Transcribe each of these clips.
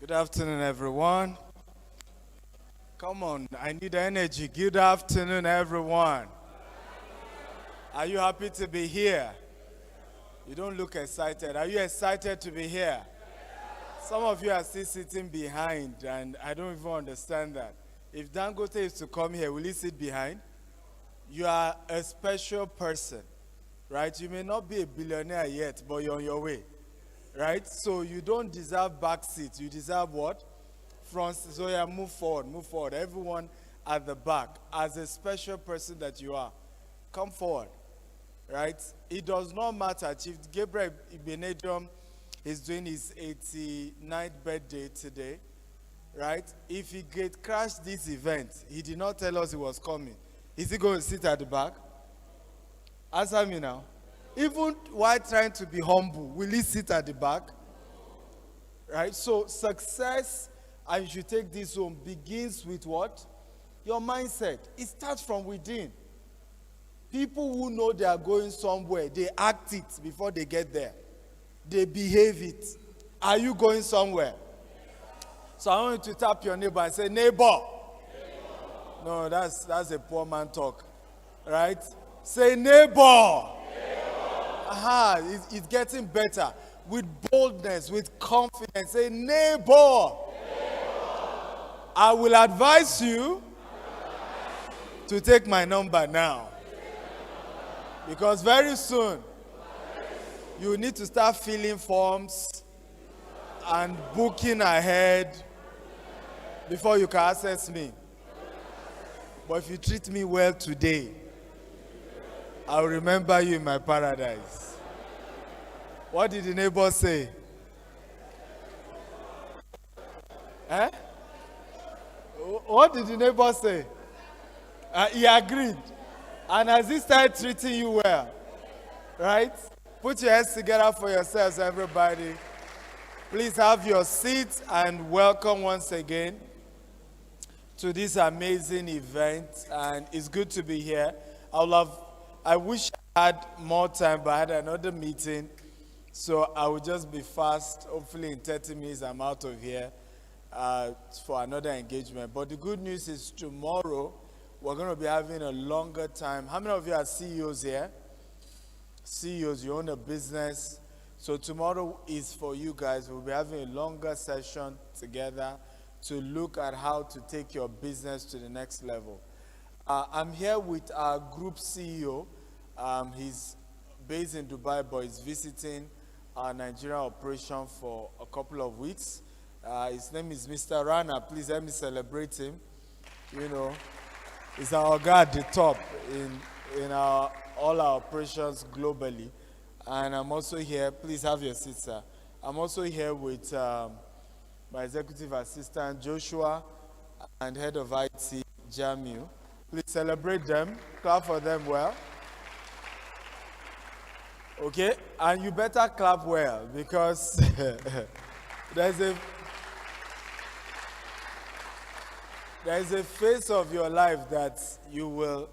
Good afternoon, everyone. Come on, I need energy. Good afternoon, everyone. Are you happy to be here? You don't look excited. Are you excited to be here? Some of you are still sitting behind, and I don't even understand that. If Dangote is to come here, will he sit behind? You are a special person, right? You may not be a billionaire yet, but you're on your way, right? So you don't deserve back seat. You deserve what? Front. So yeah, move forward, move forward. Everyone at the back, as a special person that you are, come forward, right? It does not matter. Chief Gabriel Ibenedum is doing his 89th birthday today, right? If he get crashed this event, he did not tell us he was coming. Is he going to sit at the back? Answer me now. Even while trying to be humble, will he sit at the back? Right? So success, and you should take this home, begins with what? Your mindset. It starts from within. People who know they are going somewhere, they act it before they get there. They behave it. Are you going somewhere? So I want you to tap your neighbor and say, neighbor. No, that's a poor man talk. Right? Say, neighbor. Aha, it's getting better. With boldness, with confidence. Say, neighbor. I will advise you to take my number now. Because very soon, you need to start filling forms and booking ahead before you can access me. But if you treat me well today, I'll remember you in my paradise. What did the neighbor say? Eh? What did the neighbor say? He agreed. And as he started treating you well, right? Put your hands together for yourselves, everybody. Please have your seats and welcome once again to this amazing event. And it's good to be here. I wish I had more time, but I had another meeting. So I will just be fast. Hopefully in 30 minutes I'm out of here for another engagement. But the good news is tomorrow we're going to be having a longer time. How many of you are CEOs here? CEOs, you own a business. So tomorrow is for you guys. We'll be having a longer session together to look at how to take your business to the next level. I'm here with our group CEO. He's based in Dubai, but he's visiting our Nigerian operation for a couple of weeks. His name is Mr. Rana. Please help me celebrate him. You know, he's our guy at the top in all our operations globally. And I'm also here. Please have your seat, sir. I'm also here with my executive assistant, Joshua, and head of IT, Jamil. Please celebrate them. Clap for them well. Okay? And you better clap well because there's a phase of your life that you will,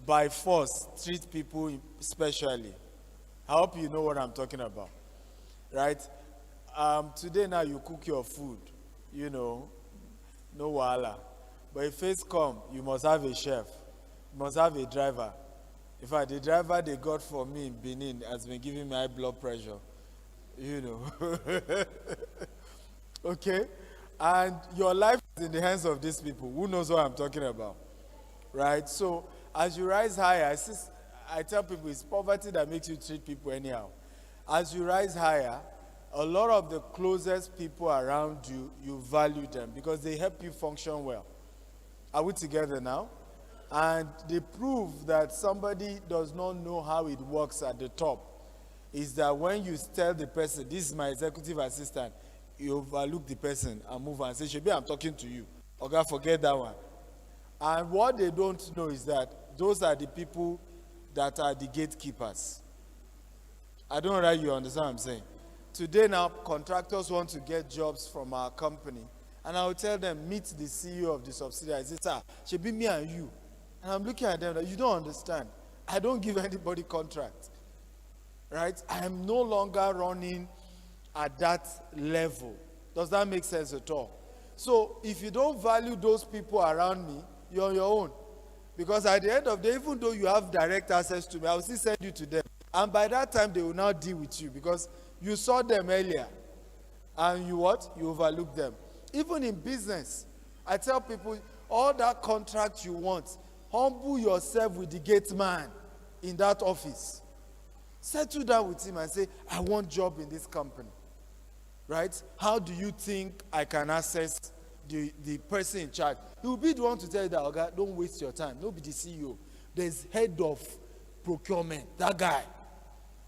by force, treat people specially. I hope you know what I'm talking about. Right? Today now you cook your food. You know, no wahala. But if phase come, you must have a chef. You must have a driver. In fact, the driver they got for me in Benin has been giving me high blood pressure. You know. Okay? And your life is in the hands of these people. Who knows what I'm talking about? Right? So, as you rise higher, I tell people it's poverty that makes you treat people anyhow. As you rise higher, a lot of the closest people around you, you value them because they help you function well. Are we together now? And the proof that somebody does not know how it works at the top is that when you tell the person, this is my executive assistant, you overlook the person and move and say, Shebi, I'm talking to you. Okay, forget that one. And what they don't know is that those are the people that are the gatekeepers. I don't know that you understand what I'm saying. Today now, contractors want to get jobs from our company. And I will tell them, meet the CEO of the subsidiary. I say, sir, should be me and you. And I'm looking at them like, you don't understand. I don't give anybody contract. Right? I am no longer running at that level. Does that make sense at all? So if you don't value those people around me, you're on your own. Because at the end of the day, even though you have direct access to me, I will still send you to them. And by that time, they will now deal with you because you saw them earlier. And you what? You overlook them. Even in business, I tell people, all that contract you want, humble yourself with the gate man in that office. Settle down with him and say, I want job in this company. Right? How do you think I can access the person in charge? He will be the one to tell you that, okay, don't waste your time. Don't be the CEO. There's head of procurement. That guy.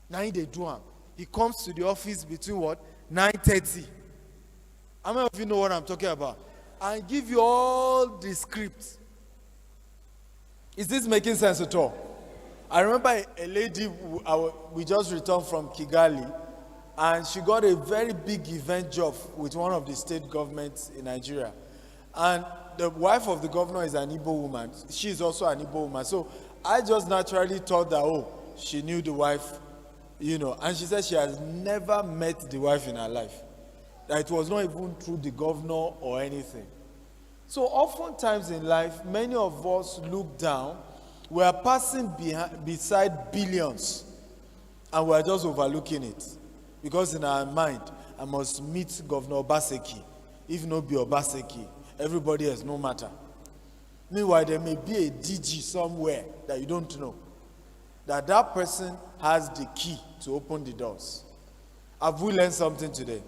Now they do him. He comes to the office between what? 9:30. How many of you know what I'm talking about? And give you all the scripts. Is this making sense at all? I remember a lady, we just returned from Kigali, and she got a very big event job with one of the state governments in Nigeria. And the wife of the governor is an Igbo woman. She's also an Igbo woman. So I just naturally thought that, oh, she knew the wife, you know. And she said she has never met the wife in her life. That it was not even through the governor or anything. So oftentimes in life, many of us look down. We are passing beside billions, and we are just overlooking it. Because in our mind, I must meet Governor Obaseki. If not be Obaseki, everybody else, no matter. Meanwhile, there may be a DG somewhere that you don't know. That person has the key to open the doors. Have we learned something today?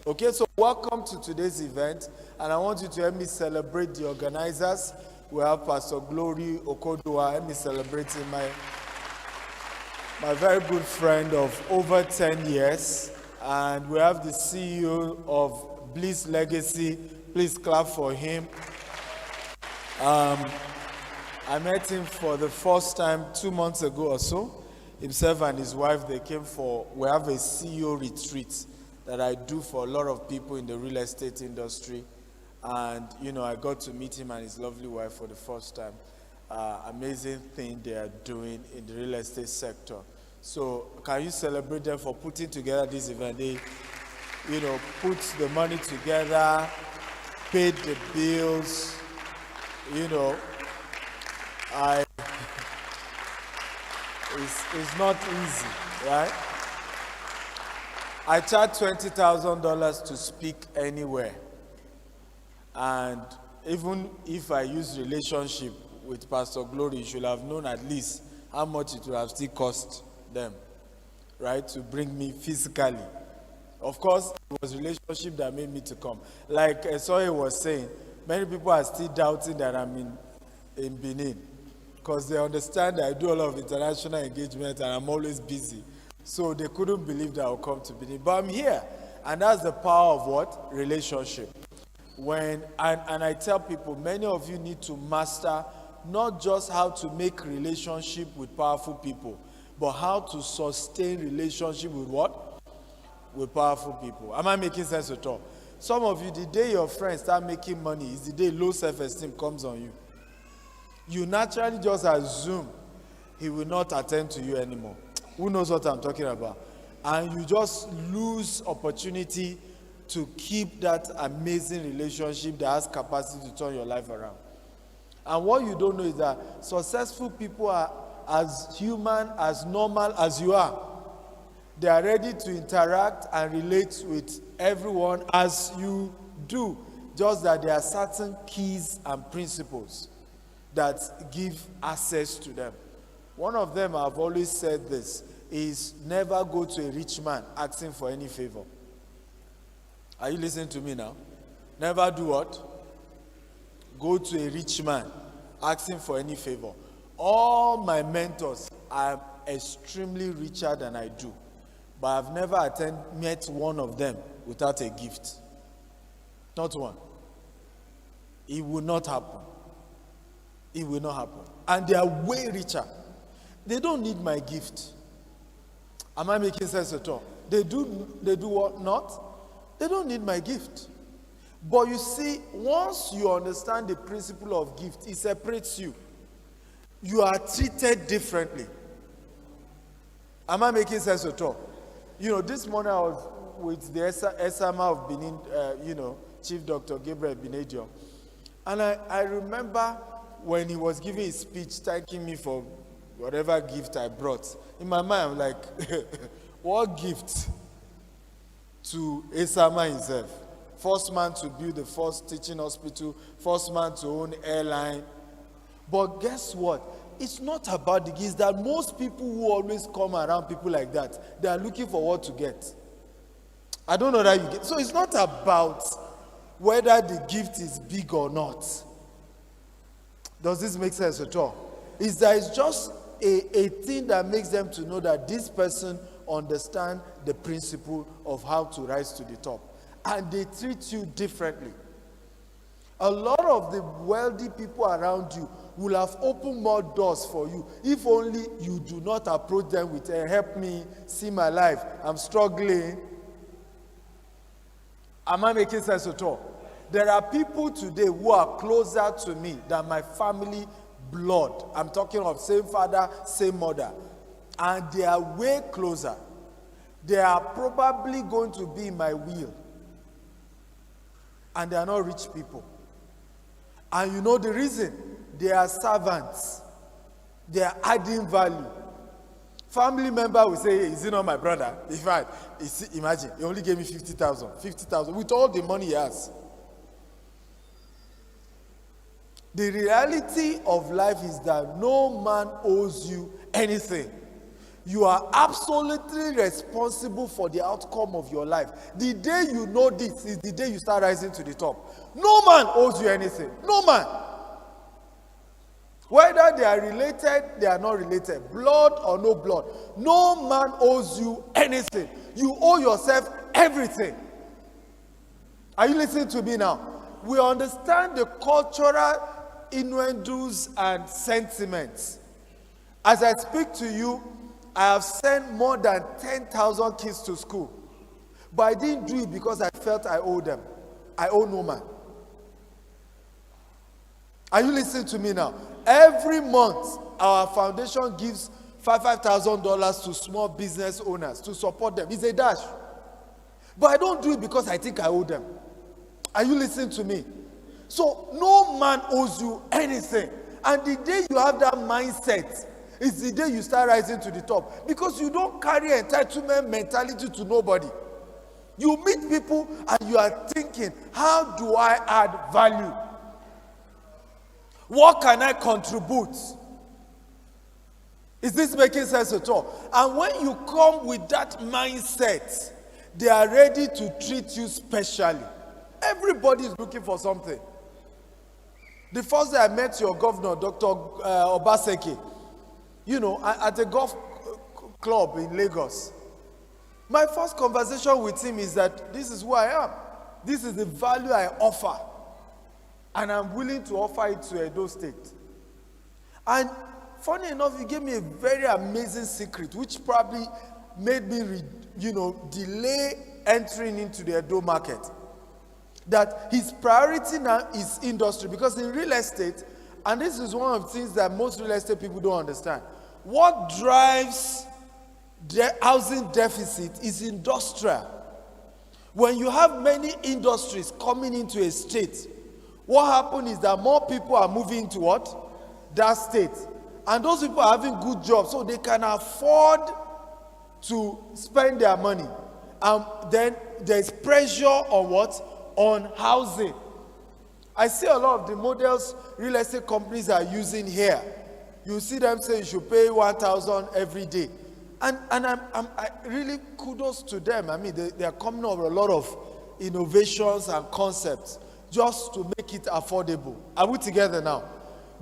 Okay, so welcome to today's event, and I want you to help me celebrate the organizers. We have Pastor Glory Okodoa. Help me celebrating my very good friend of over 10 years. And we have the CEO of Bliss Legacy. Please clap for him. I met him for the first time 2 months ago or so. Himself and his wife, we have a CEO retreat that I do for a lot of people in the real estate industry. And, you know, I got to meet him and his lovely wife for the first time. Amazing thing they are doing in the real estate sector. So can you celebrate them for putting together this event? They, you know, put the money together, paid the bills, you know. It's not easy, right? I charge $20,000 to speak anywhere. And even if I use relationship with Pastor Glory, you should have known at least how much it would have still cost them, right, to bring me physically. Of course, it was relationship that made me to come. Like Soye was saying, many people are still doubting that I'm in Benin because they understand that I do a lot of international engagement and I'm always busy. So they couldn't believe that I'll come to Benin. But I'm here, and that's the power of what? Relationship. And I tell people, many of you need to master not just how to make relationship with powerful people, but how to sustain relationship with what? With powerful people. Am I making sense at all? Some of you, the day your friends start making money is the day low self-esteem comes on you. You naturally just assume he will not attend to you anymore. Who knows what I'm talking about? And you just lose opportunity to keep that amazing relationship that has capacity to turn your life around. And what you don't know is that successful people are as human, as normal as you are. They are ready to interact and relate with everyone as you do. Just that there are certain keys and principles that give access to them. One of them, I've always said this, is never go to a rich man asking for any favor. Are you listening to me now? Never do what? Go to a rich man asking for any favor. All my mentors are extremely richer than I do. But I've never met one of them without a gift. Not one. It will not happen. It will not happen. And they are way richer. They don't need my gift. Am I making sense at all? They do what not? They don't need my gift. But you see, once you understand the principle of gift, it separates you. You are treated differently. Am I making sense at all? You know, this morning I was with the Esama of Benin, Chief Dr. Gabriel Benedium. And I remember when he was giving his speech, thanking me for whatever gift I brought. In my mind, I'm like, what gift to Esama himself? First man to build the first teaching hospital, first man to own airline. But guess what? It's not about the gifts. That most people who always come around people like that, they are looking for what to get. I don't know that you get. So it's not about whether the gift is big or not. Does this make sense at all? It's just a thing that makes them to know that this person understands the principle of how to rise to the top. And they treat you differently. A lot of the wealthy people around you will have opened more doors for you if only you do not approach them with, help me see my life. I'm struggling. Am I making sense at all? There are people today who are closer to me than my family blood. I'm talking of same father, same mother. And they are way closer. They are probably going to be in my will. And they are not rich people. And you know the reason? They are servants. They are adding value. Family member will say, hey, is he not my brother? In fact, imagine, he only gave me 50,000. 50,000 with all the money he has. The reality of life is that no man owes you anything. You are absolutely responsible for the outcome of your life. The day you know this is the day you start rising to the top. No man owes you anything. No man. Whether they are related, they are not related. Blood or no blood. No man owes you anything. You owe yourself everything. Are you listening to me now? We understand the cultural innuendos and sentiments. As I speak to you, I have sent more than 10,000 kids to school. But I didn't do it because I felt I owed them. I owe no man. Are you listening to me now? Every month, our foundation gives $5,000 to small business owners to support them. It's a dash. But I don't do it because I think I owe them. Are you listening to me? So no man owes you anything. And the day you have that mindset, it's the day you start rising to the top. Because you don't carry entitlement mentality to nobody. You meet people and you are thinking, how do I add value? What can I contribute? Is this making sense at all? And when you come with that mindset, they are ready to treat you specially. Everybody is looking for something. The first day I met your governor, Dr. Obaseki, at a golf club in Lagos, my first conversation with him is that this is who I am. This is the value I offer. And I'm willing to offer it to Edo State. And funny enough, he gave me a very amazing secret, which probably made me, delay entering into the Edo market. That his priority now is industry. Because in real estate, and this is one of the things that most real estate people don't understand, what drives the housing deficit is industrial. When you have many industries coming into a state, what happens is that more people are moving to what? That state. And those people are having good jobs, so they can afford to spend their money. Then there's pressure on what? On housing. I see a lot of the models real estate companies are using here. You see them say you should pay 1,000 every day. And I really kudos to them. I mean, they are coming up with a lot of innovations and concepts just to make it affordable. Are we together now?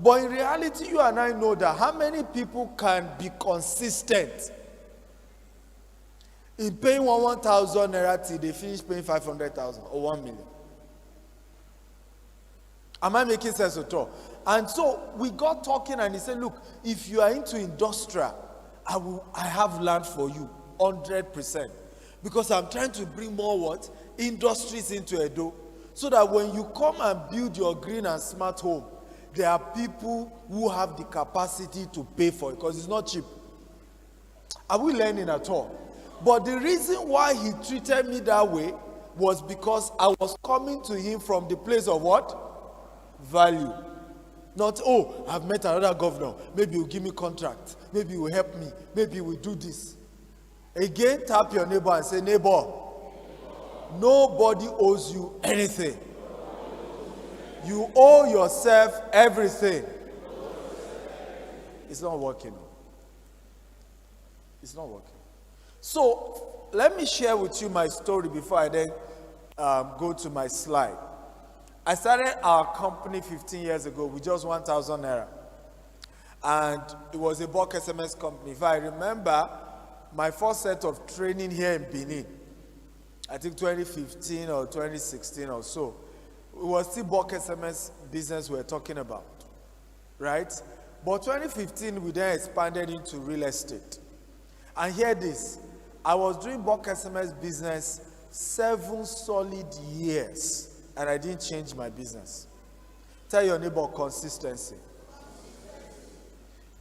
But in reality, you and I know that how many people can be consistent in paying 1,000 naira till they finish paying 500,000 or 1 million? Am I making sense at all? And so we got talking and he said, look, if you are into industrial, I have land for you 100%. Because I'm trying to bring more what? Industries into Edo. So that when you come and build your green and smart home, there are people who have the capacity to pay for it because it's not cheap. Are we learning at all? But the reason why he treated me that way was because I was coming to him from the place of what? Value. Not, oh, I've met another governor. Maybe he'll give me contract. Maybe he will help me. Maybe he will do this. Again, tap your neighbor and say, neighbor, nobody owes you anything. You owe yourself everything. It's not working. It's not working. So, let me share with you my story before I then go to my slide. I started our company 15 years ago with just 1,000 naira. And it was a bulk SMS company. If I remember, my first set of training here in Benin, I think 2015 or 2016 or so, it was still bulk SMS business we were talking about, right? But 2015, we then expanded into real estate. And hear this, I was doing bulk SMS business 7 solid years, and I didn't change my business. Tell your neighbor, consistency.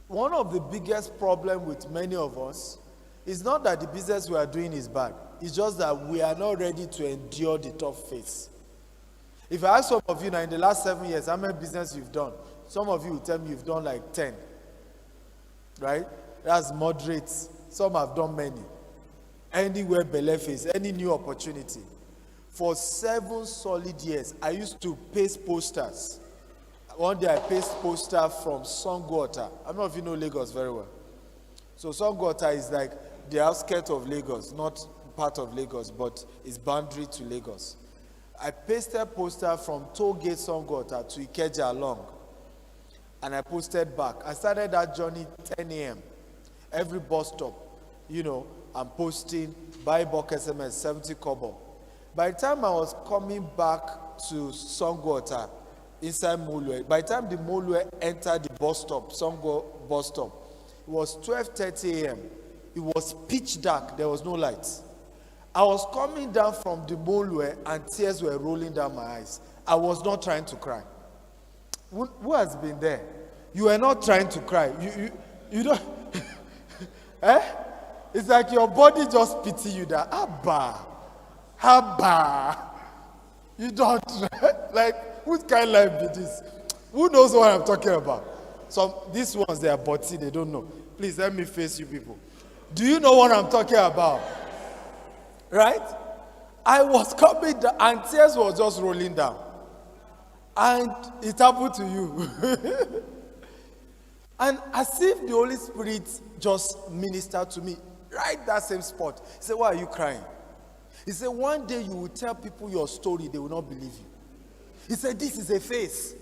One of the biggest problems with many of us is not that the business we are doing is bad. It's just that we are not ready to endure the tough phase. If I ask some of you now in the last 7 years, how many business you've done? Some of you will tell me you've done like 10. Right? That's moderate. Some have done many. Anywhere belle face, any new opportunity. For 7 solid years, I used to paste posters. One day I pasted poster from Songwater. I don't know if you know Lagos very well. So Songwater is like the outskirts of Lagos, not part of Lagos, but it's boundary to Lagos. I pasted poster from Tollgate Songwater to Ikeja along. And I posted back. I started that journey 10 a.m. Every bus stop, I'm posting, buy bulk SMS, 70 kobo. By the time I was coming back to Songwater, inside Molue, by the time the Molue entered the bus stop, Songwa bus stop, it was 12:30 a.m. It was pitch dark. There was no lights. I was coming down from the Molue and tears were rolling down my eyes. I was not trying to cry. Who has been there? You were not trying to cry. You don't. It's like your body just pity you that Abba. You don't like what kind of life be this? Who knows what I'm talking about? These ones they are body, they don't know. Please let me face you people. Do you know what I'm talking about? Right? I was coming down and tears were just rolling down. And it happened to you. And as if the Holy Spirit just ministered to me right that same spot. He said, why are you crying? He said, one day you will tell people your story, they will not believe you. He said, this is a phase.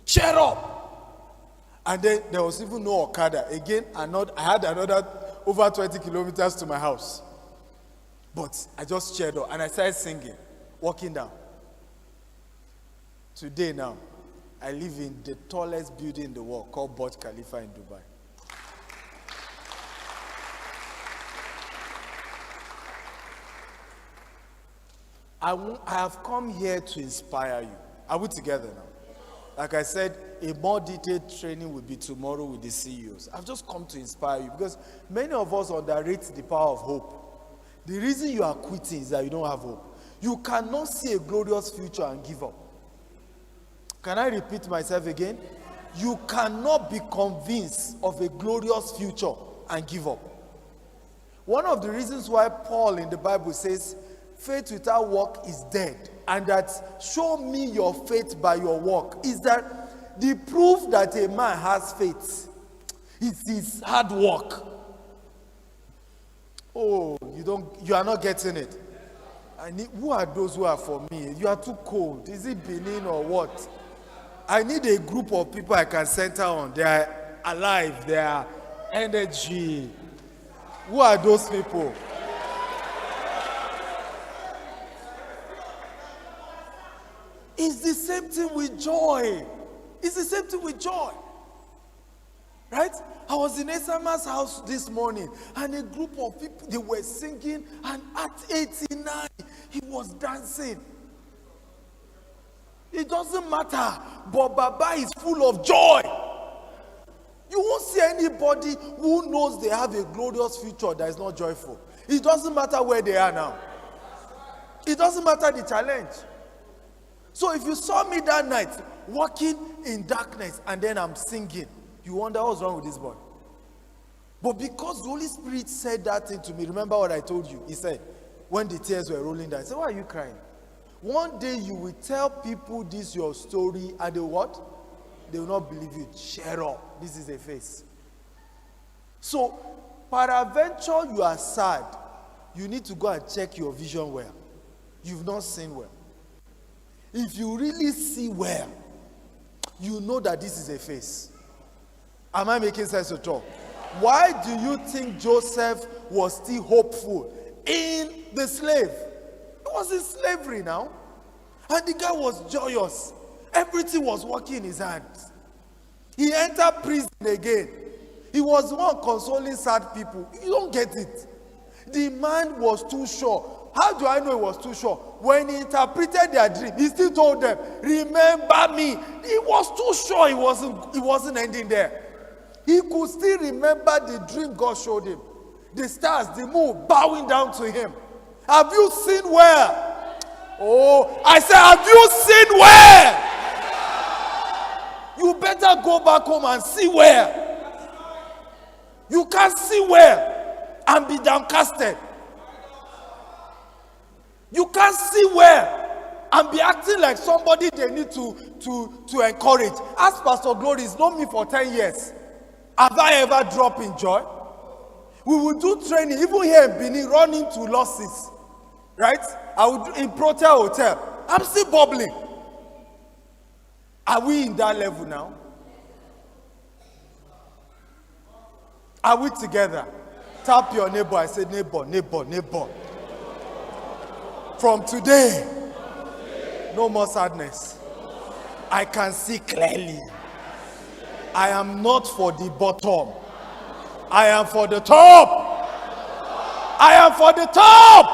Cheer up. And then there was even no Okada. Again, I had another over 20 kilometers to my house. But I just cheered up and I started singing, walking down. Today now, I live in the tallest building in the world called Burj Khalifa in Dubai. I have come here to inspire you. Are we together now? Like I said, a more detailed training will be tomorrow with the CEOs. I've just come to inspire you because many of us underrate the power of hope. The reason you are quitting is that you don't have hope. You cannot see a glorious future and give up. Can I repeat myself again? You cannot be convinced of a glorious future and give up. One of the reasons why Paul in the Bible says, faith without work is dead, and that show me your faith by your work, is that the proof that a man has faith is his hard work. Oh, you are not getting it. Who are those who are for me? You are too cold. Is it Benin or what? I need a group of people I can center on. They are alive. They are energy. Who are those people? It's the same thing with joy. It's the same thing with joy. Right? I was in Esama's house this morning and a group of people, they were singing, and at 89, he was dancing. It doesn't matter, but Baba is full of joy. You won't see anybody who knows they have a glorious future that is not joyful. It doesn't matter where they are now. It doesn't matter the challenge. So if you saw me that night walking in darkness and then I'm singing, you wonder what's wrong with this boy. But because the Holy Spirit said that thing to me, remember what I told you? He said, when the tears were rolling down, I said, why are you crying? One day you will tell people this your story and they what? They will not believe you. Share up. This is a face. So, peradventure you are sad, you need to go and check your vision well. You've not seen well. If you really see well, you know that this is a face. Am I making sense at all? Why do you think Joseph was still hopeful in the slave? He was in slavery now. And the guy was joyous. Everything was working in his hands. He entered prison again. He was the one consoling sad people. You don't get it. The man was too sure. How do I know he was too sure? When he interpreted their dream, he still told them, remember me. He was too sure he wasn't ending there. He could still remember the dream God showed him. The stars, the moon, bowing down to him. Have you seen where? Oh, I said, have you seen where? You better go back home and see where. You can't see where and be downcasted. You can't see where and be acting like somebody they need to encourage. Ask Pastor Glory, he's known me for 10 years. Have I ever dropped in joy? We will do training, even here in Benin, run into losses. Right? I would do in Protel Hotel. I'm still bubbling. Are we in that level now? Are we together? Tap your neighbor. I say, neighbor, neighbor, neighbor. From today, no more sadness. I can see clearly. I am not for the bottom. I am for the top. I am for the top.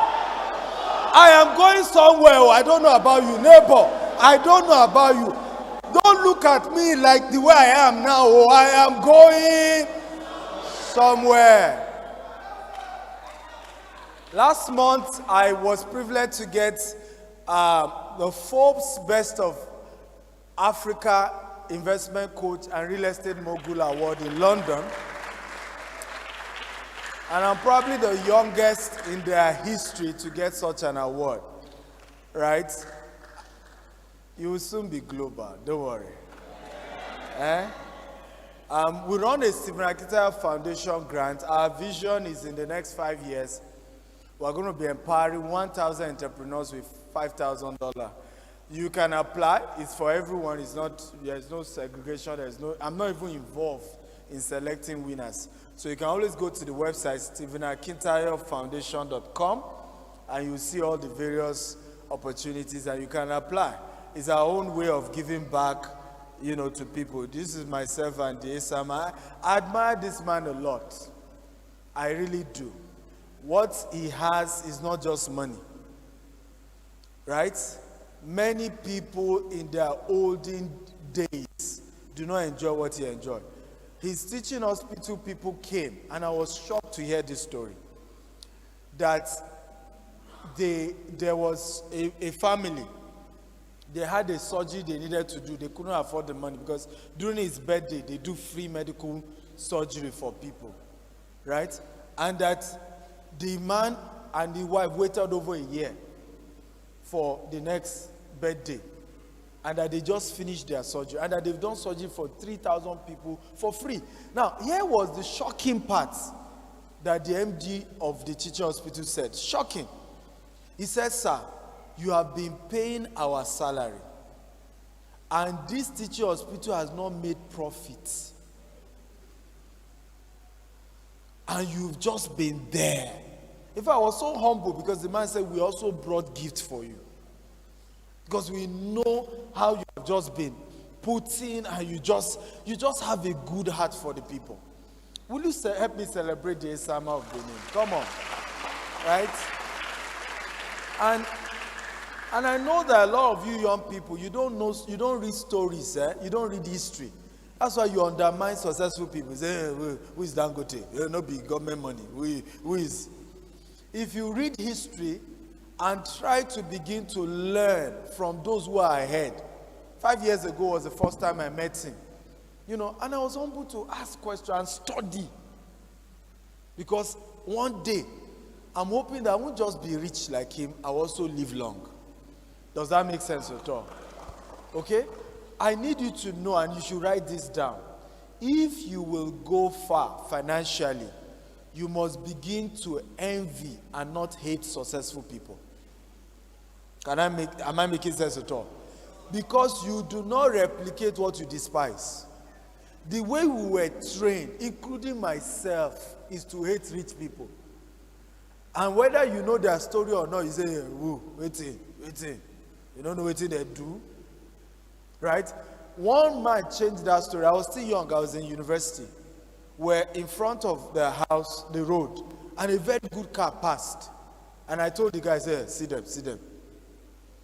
I am going somewhere. I don't know about you, neighbor. I don't know about you. Don't look at me like the way I am now. Oh, I am going somewhere. Last month, I was privileged to get the Forbes Best of Africa Investment Coach and Real Estate Mogul Award in London. And I'm probably the youngest in their history to get such an award. Right? You will soon be global, don't worry. We run a Stephen Akita Foundation grant. Our vision is in the next 5 years, we're going to be empowering 1,000 entrepreneurs with $5,000. You can apply. It's for everyone. There's no segregation. I'm not even involved in selecting winners. So you can always go to the website, stephenakintayfoundation.com, and you'll see all the various opportunities and you can apply. It's our own way of giving back, to people. This is myself and the Asam. I admire this man a lot. I really do. What he has is not just money. Right? Many people in their olden days do not enjoy what he enjoyed. His teaching hospital people came, and I was shocked to hear this story. That there was a family. They had a surgery they needed to do. They couldn't afford the money because during his birthday, they do free medical surgery for people. Right? And that the man and the wife waited over a year for the next birthday, and that they just finished their surgery, and that they've done surgery for 3,000 people for free. Now, here was the shocking part that the MD of the teaching hospital said. Shocking. He said, sir, you have been paying our salary, and this teaching hospital has not made profit. And you've just been there. In fact, I was so humble because the man said, we also brought gifts for you. Because we know how you have just been putting, and you just have a good heart for the people. Will you help me celebrate the Asama of Benin? Come on. Right? And I know that a lot of you young people, you don't read stories, you don't read history. That's why you undermine successful people. Say, hey, who is Dangote? No be government money. Who is? If you read history and try to begin to learn from those who are ahead. 5 years ago was the first time I met him. And I was humble to ask questions and study. Because one day, I'm hoping that I won't just be rich like him, I'll also live long. Does that make sense at all? Okay? I need you to know, and you should write this down. If you will go far financially, you must begin to envy and not hate successful people. Am I making sense at all? Because you do not replicate what you despise. The way we were trained, including myself, is to hate rich people. And whether you know their story or not, you say, waiting. You don't know what they do. Right? One man changed that story. I was still young. I was in university. We're in front of the house, the road, and a very good car passed. And I told the guy, see them.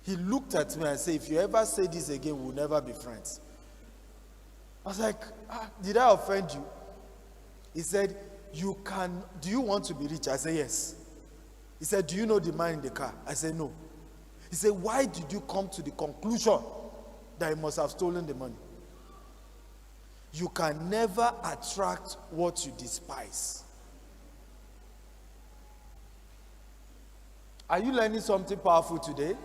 He looked at me and said, if you ever say this again, we'll never be friends. I was like, did I offend you? He said, do you want to be rich? I said, yes. He said, do you know the man in the car? I said, no. He said, why did you come to the conclusion that he must have stolen the money? You can never attract what you despise. Are you learning something powerful today?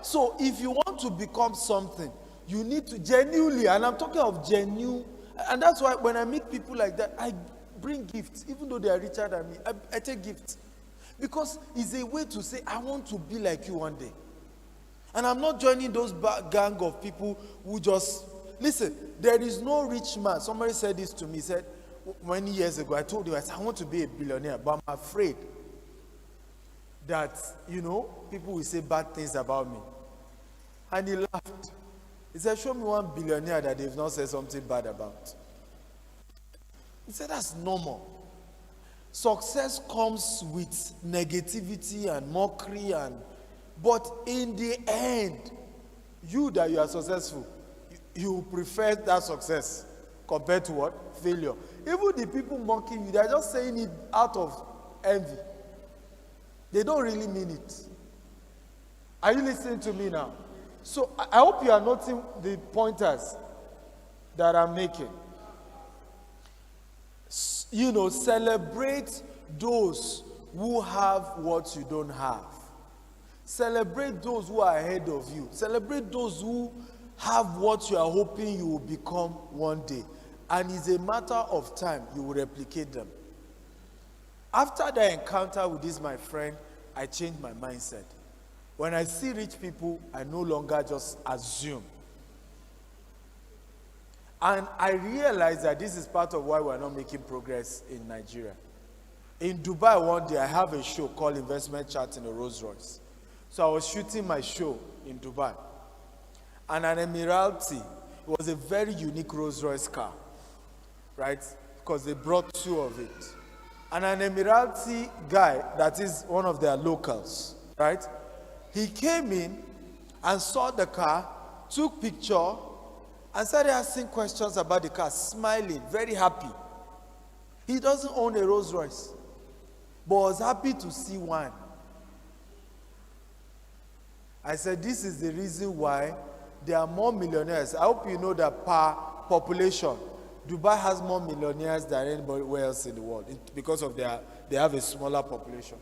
So if you want to become something, you need to genuinely, and I'm talking of genuine, and that's why when I meet people like that, I bring gifts, even though they are richer than me. I take gifts. Because it's a way to say, I want to be like you one day. And I'm not joining those gang of people who just, listen, there is no rich man. Somebody said this to me, said, many years ago, I told you, I said, I want to be a billionaire, but I'm afraid that, people will say bad things about me. And he laughed. He said, show me one billionaire that they've not said something bad about. He said, that's normal. Success comes with negativity and mockery, but in the end, you are successful, you prefer that success compared to what? Failure. Even the people mocking you, they are just saying it out of envy. They don't really mean it. Are you listening to me now? So I hope you are noting the pointers that I'm making. Celebrate those who have what you don't have. Celebrate those who are ahead of you. Celebrate those who have what you are hoping you will become one day. And it's a matter of time you will replicate them. After the encounter with this, my friend, I changed my mindset. When I see rich people, I no longer just assume. And I realized that this is part of why we're not making progress in Nigeria. In Dubai one day, I have a show called Investment Chat in a Rolls Royce. So I was shooting my show in Dubai. And an Emirati, it was a very unique Rolls Royce car, right? Because they brought two of it. And an Emirati guy, that is one of their locals, right? He came in and saw the car, took picture, and started asking questions about the car, smiling, very happy. He doesn't own a Rolls Royce, but was happy to see one. I said, this is the reason why there are more millionaires. I hope you know that per population, Dubai has more millionaires than anybody else in the world because of they have a smaller population.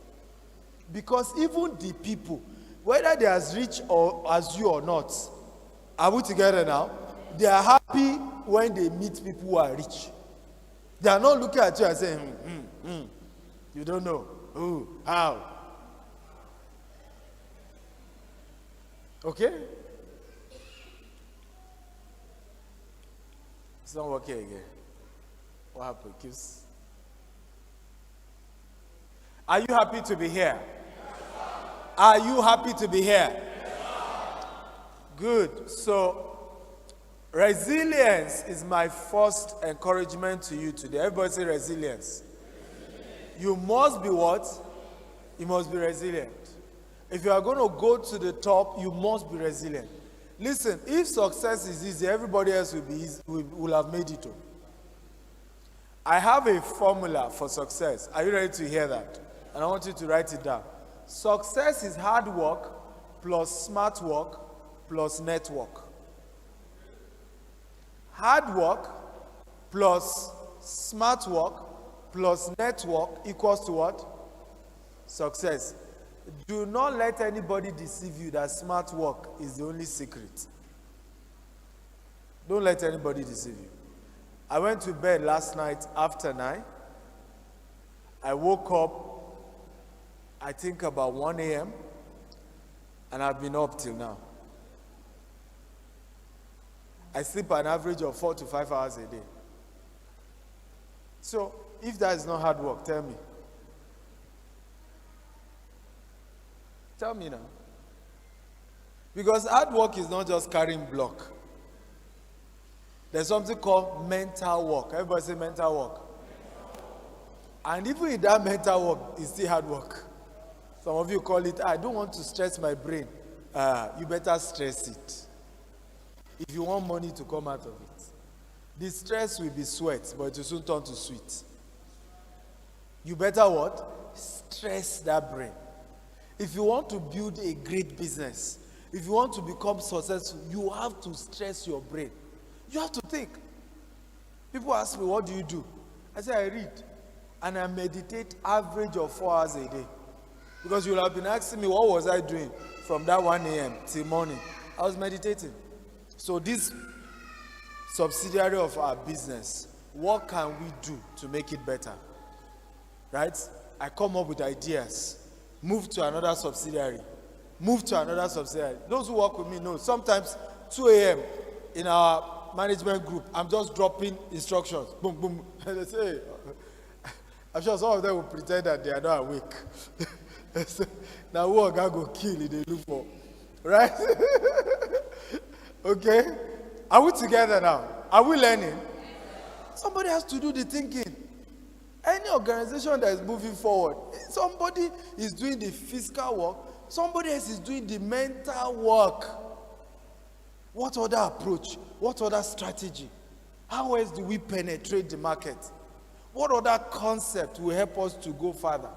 Because even the people, whether they're as rich or as you or not, are we together now? They are happy when they meet people who are rich. They are not looking at you and saying, you don't know. Who? How? Okay? It's not working again. What happened? Are you happy to be here? Yes, are you happy to be here? Yes, good. So, resilience is my first encouragement to you today. Everybody say resilience. You must be what? You must be resilient. If you are going to go to the top, you must be resilient. Listen, if success is easy, everybody else will have made it. I have a formula for success. Are you ready to hear that? And I want you to write it down. Success is hard work plus smart work plus network. Hard work plus smart work plus network equals to what? Success. Do not let anybody deceive you that smart work is the only secret. Don't let anybody deceive you. I went to bed last night after 9. I woke up, I think about 1 a.m., and I've been up till now. I sleep an average of 4 to 5 hours a day. So, if that is not hard work, tell me. Tell me now. Because hard work is not just carrying block. There's something called mental work. Everybody say mental work. And even in that mental work, it's still hard work. Some of you call it, I don't want to stress my brain. You better stress it. If you want money to come out of it. The stress will be sweat, but it will soon turn to sweet. You better what? Stress that brain. If you want to build a great business, if you want to become successful, you have to stress your brain. You have to think. People ask me, what do you do? I say, I read. And I meditate average of 4 hours a day. Because you will have been asking me, what was I doing from that 1 a.m. till morning? I was meditating. So this subsidiary of our business, what can we do to make it better? Right? I come up with ideas. Move to another subsidiary. Move to another subsidiary. Those who work with me know sometimes 2 a.m. in our management group, I'm just dropping instructions. Boom, boom. And they say, I'm sure some of them will pretend that they are not awake. So, now who are going to go kill if they look for? Right? Okay? Are we together now? Are we learning? Somebody has to do the thinking. Any organization that is moving forward, somebody is doing the physical work, somebody else is doing the mental work. What other approach? What other strategy? How else do we penetrate the market? What other concept will help us to go further?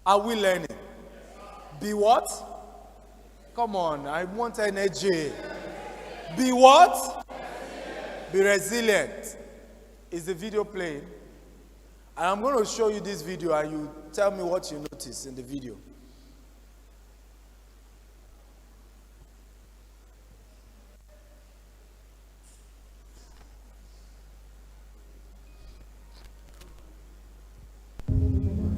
Are we learning? Be what? Come on, I want energy. Be what? Be resilient. Is the video playing? And I'm going to show you this video and you tell me what you notice in the video.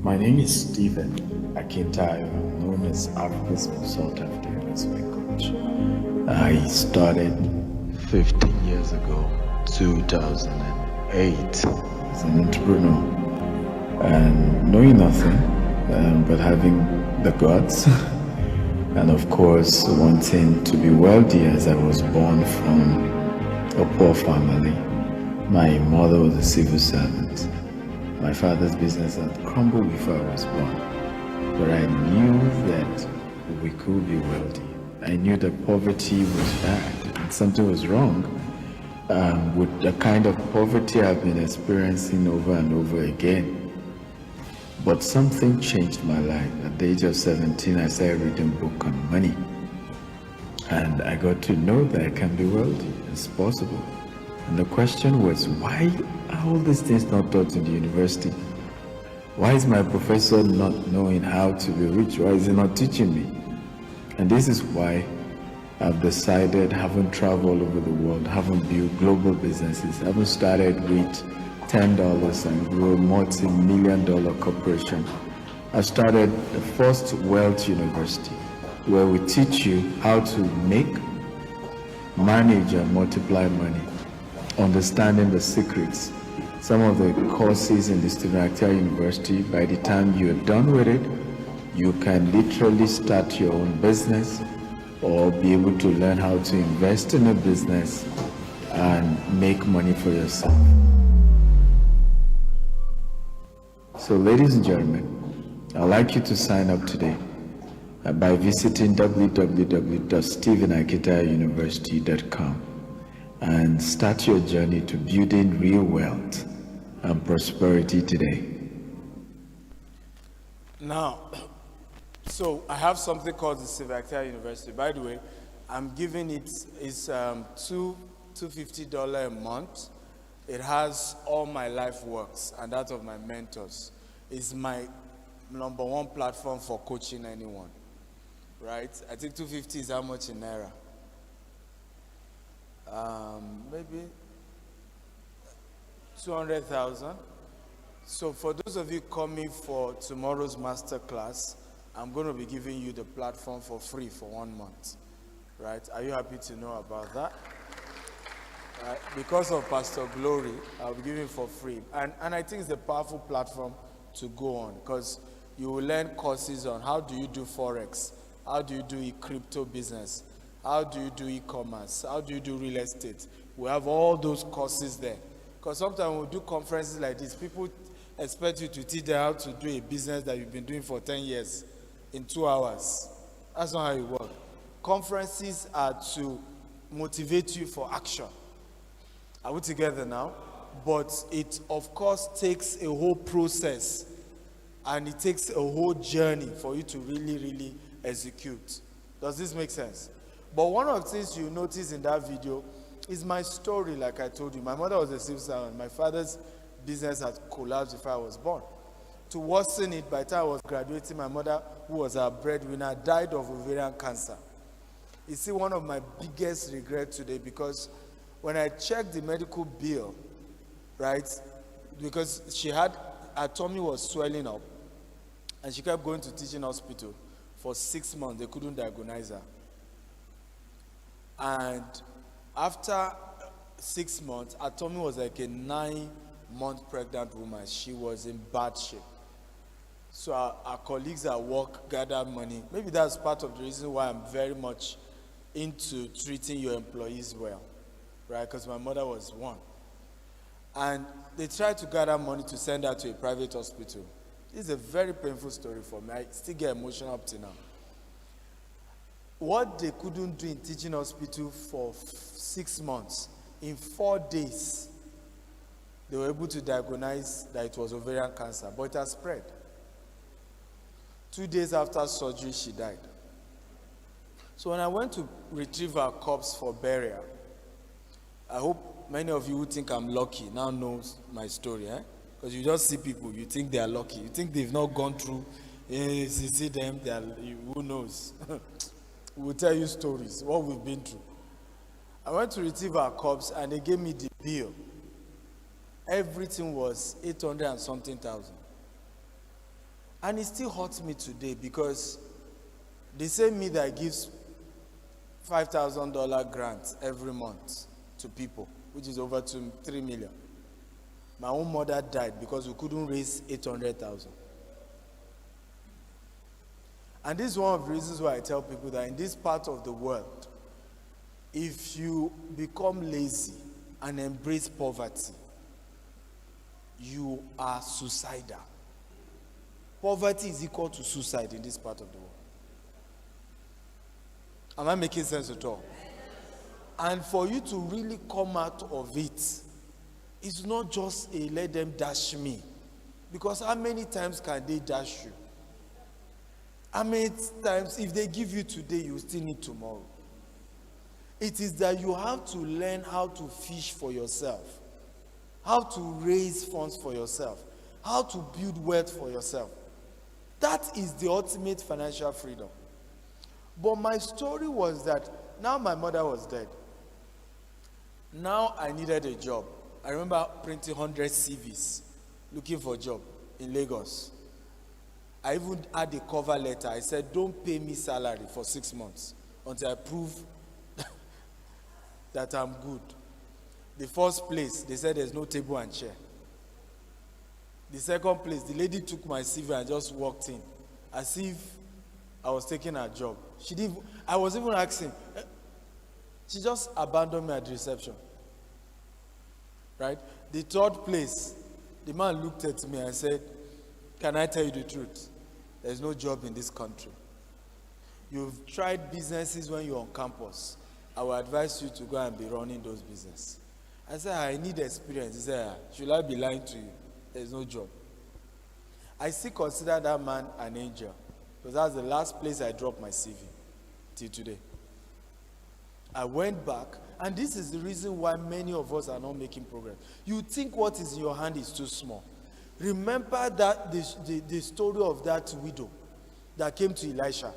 My name is Stephen Akintayo, known as Africa's most sought-after investment coach. I started 15 years ago, 2008, as an entrepreneur, and knowing nothing, but having the guts, and of course wanting to be wealthy, as I was born from a poor family. My mother was a civil servant. My father's business had crumbled before I was born, but I knew that we could be wealthy. I knew that poverty was bad and something was wrong with the kind of poverty I've been experiencing over and over again. But something changed my life. At the age of 17, I started reading a book on money, and I got to know that I can be wealthy. It's possible. And the question was, why are all these things not taught in the university? Why is my professor not knowing how to be rich? Why is he not teaching me? And this is why I've decided, haven't traveled over the world, haven't built global businesses, haven't started with $10 and grew a multi-million-dollar corporation. I started the first wealth university, where we teach you how to make, manage, and multiply money, understanding the secrets. Some of the courses in the Stephen Akintayo University, by the time you're done with it, you can literally start your own business or be able to learn how to invest in a business and make money for yourself. So ladies and gentlemen, I'd like you to sign up today by visiting www.stephenakintayouniversity.com and start your journey to building real wealth and prosperity today. Now, so I have something called the Civic University. By the way, I'm giving it is $250 a month. It has all my life works and that of my mentors. It's my number one platform for coaching anyone. Right? I think 250 is how much in Naira? Maybe 200,000. So for those of you coming for tomorrow's master class, I'm going to be giving you the platform for free for 1 month. Right? Are you happy to know about that? Because of Pastor Glory, I'll be giving it for free. And I think it's a powerful platform to go on because you will learn courses on how do you do Forex, how do you do crypto business, how do you do e-commerce, how do you do real estate. We have all those courses there. Because sometimes when we do conferences like this, people expect you to teach them how to do a business that you've been doing for 10 years in 2 hours. That's not how it works. Conferences are to motivate you for action. Are we together now? But it, of course, takes a whole process and it takes a whole journey for you to really, really execute. Does this make sense? But one of the things you notice in that video is my story, like I told you. My mother was a civil servant. My father's business had collapsed before I was born. To worsen it, by the time I was graduating, my mother, who was our breadwinner, died of ovarian cancer. You see, one of my biggest regrets today, because when I checked the medical bill, right, because her tummy was swelling up, and she kept going to teaching hospital for 6 months. They couldn't diagnose her. And after 6 months, her tummy was like a 9-month pregnant woman. She was in bad shape. So our colleagues at work gathered money. Maybe that's part of the reason why I'm very much into treating your employees well, right? Because my mother was one. And they tried to gather money to send her to a private hospital. This is a very painful story for me. I still get emotional up to now. What they couldn't do in teaching hospital for 6 months, in 4 days, they were able to diagnose that it was ovarian cancer, but it has spread. 2 days after surgery, she died. So when I went to retrieve her corpse for burial, I hope many of you who think I'm lucky now knows my story, because you just see people, you think they are lucky. You think they've not gone through, you see them, who knows? We'll tell you stories, what we've been through. I went to retrieve her corpse and they gave me the bill. Everything was 800 and something thousand. And it still hurts me today because they say me that gives $5,000 grant every month to people, which is over to 3 million. My own mother died because we couldn't raise 800,000. And this is one of the reasons why I tell people that in this part of the world, if you become lazy and embrace poverty, you are suicidal. Poverty is equal to suicide in this part of the world. Am I making sense at all? And for you to really come out of it, it's not just a let them dash me. Because how many times can they dash you? How many times, if they give you today, you still need tomorrow? It is that you have to learn how to fish for yourself, how to raise funds for yourself, how to build wealth for yourself. That is the ultimate financial freedom. But my story was that now my mother was dead. Now I needed a job. I remember printing 100 CVs looking for a job in Lagos. I even had a cover letter. I said, don't pay me salary for 6 months until I prove that I'm good. The first place, they said there's no table and chair. The second place, the lady took my CV and just walked in as if I was taking her job. I was even asking. She just abandoned me at the reception. Right? The third place, the man looked at me and said, can I tell you the truth? There's no job in this country. You've tried businesses when you're on campus. I will advise you to go and be running those businesses. I said, I need experience. He said, should I be lying to you? There's no job. I still consider that man an angel, because that's the last place I dropped my CV till today. I went back, and this is the reason why many of us are not making progress. You think what is in your hand is too small. Remember that the story of that widow that came to Elisha.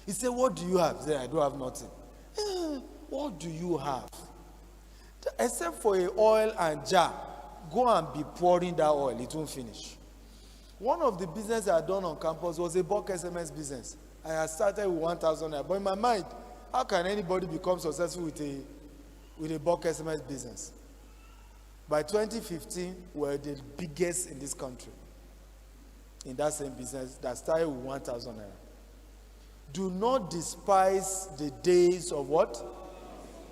He said, what do you have? He said, I don't have nothing. What do you have? Except for a oil and jar, go and be pouring that oil. It won't finish. One of the businesses I had done on campus was a bulk SMS business. I had started with 1,000 naira. But in my mind, how can anybody become successful with a bulk SMS business? By 2015, we were the biggest in this country in that same business that started with 1,000 naira. Do not despise the days of what?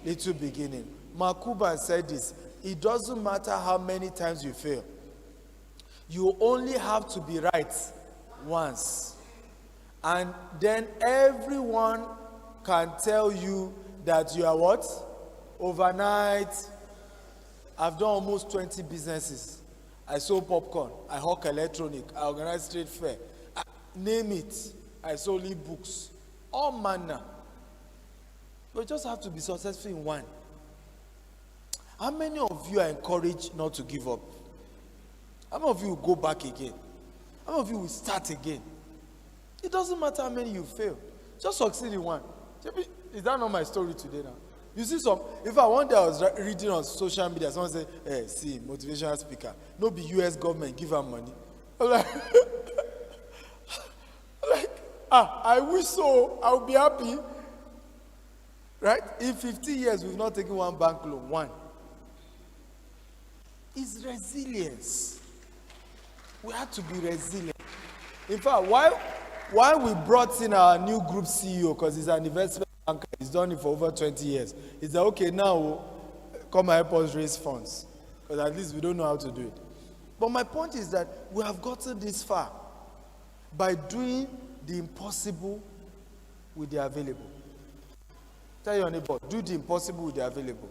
Little beginning. Mark Cuban said this. It doesn't matter how many times you fail. You only have to be right once. And then everyone can tell you that you are what? Overnight. I've done almost 20 businesses. I sold popcorn. I hawk electronic. I organized trade fair. Name it. I sold e-books. All manner. You just have to be successful in one. How many of you are encouraged not to give up? How many of you will go back again? How many of you will start again? It doesn't matter how many you fail. Just succeed in one. Is that not my story today now? You see some, if I one day I was reading on social media, someone say, hey, see, motivational speaker, no be US government, give her money. I'm like, I wish so, I would be happy. Right? In 15 years, we've not taken one bank loan, one. It's resilience. We have to be resilient. In fact, why we brought in our new group CEO, because he's an investment banker, he's done it for over 20 years. He said, okay, now come and help us raise funds. Because at least we don't know how to do it. But my point is that we have gotten this far by doing the impossible with the available. Tell your neighbor, do the impossible with the available.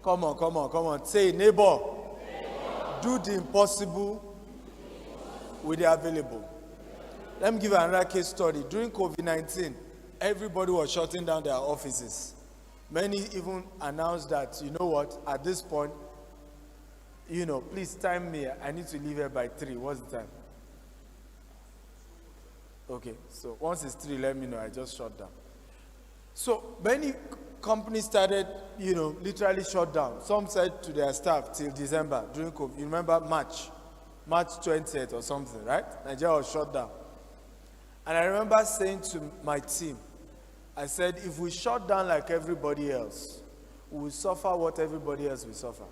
Come on. Say, neighbor, do the impossible with the available. Let me give you another case study. During COVID-19, everybody was shutting down their offices. Many even announced that, you know what, at this point, please time me. I need to leave here by 3. What's the time? Okay, so once it's 3, let me know. I just shut down. So many companies started, literally shut down. Some said to their staff till December during COVID. You remember March 20th or something, right? Nigeria was shut down. And I remember saying to my team, I said, if we shut down like everybody else, we will suffer what everybody else will suffer.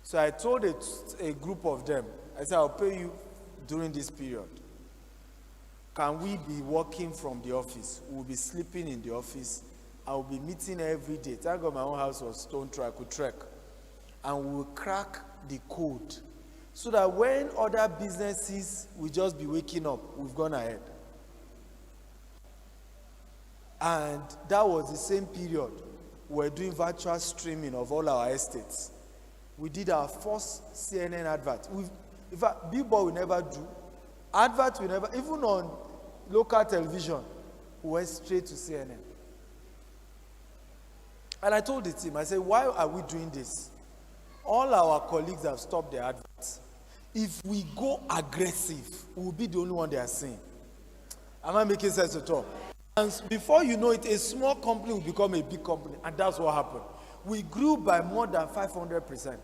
So I told a group of them, I said, I'll pay you during this period. Can we be working from the office? We'll be sleeping in the office. I will be meeting every day. Thank God my own house was stone throw, I could trek. And we will crack the code. So that when other businesses will just be waking up, we've gone ahead. And that was the same period we're doing virtual streaming of all our estates. We did our first CNN advert. In fact, billboard we never do. Advert we never, even on local television, we went straight to CNN. And I told the team, I said, why are we doing this? All our colleagues have stopped their adverts. If we go aggressive, we'll be the only one they are seeing. Am I making sense at all? And before you know it, a small company will become a big company. And that's what happened. We grew by more than 500%.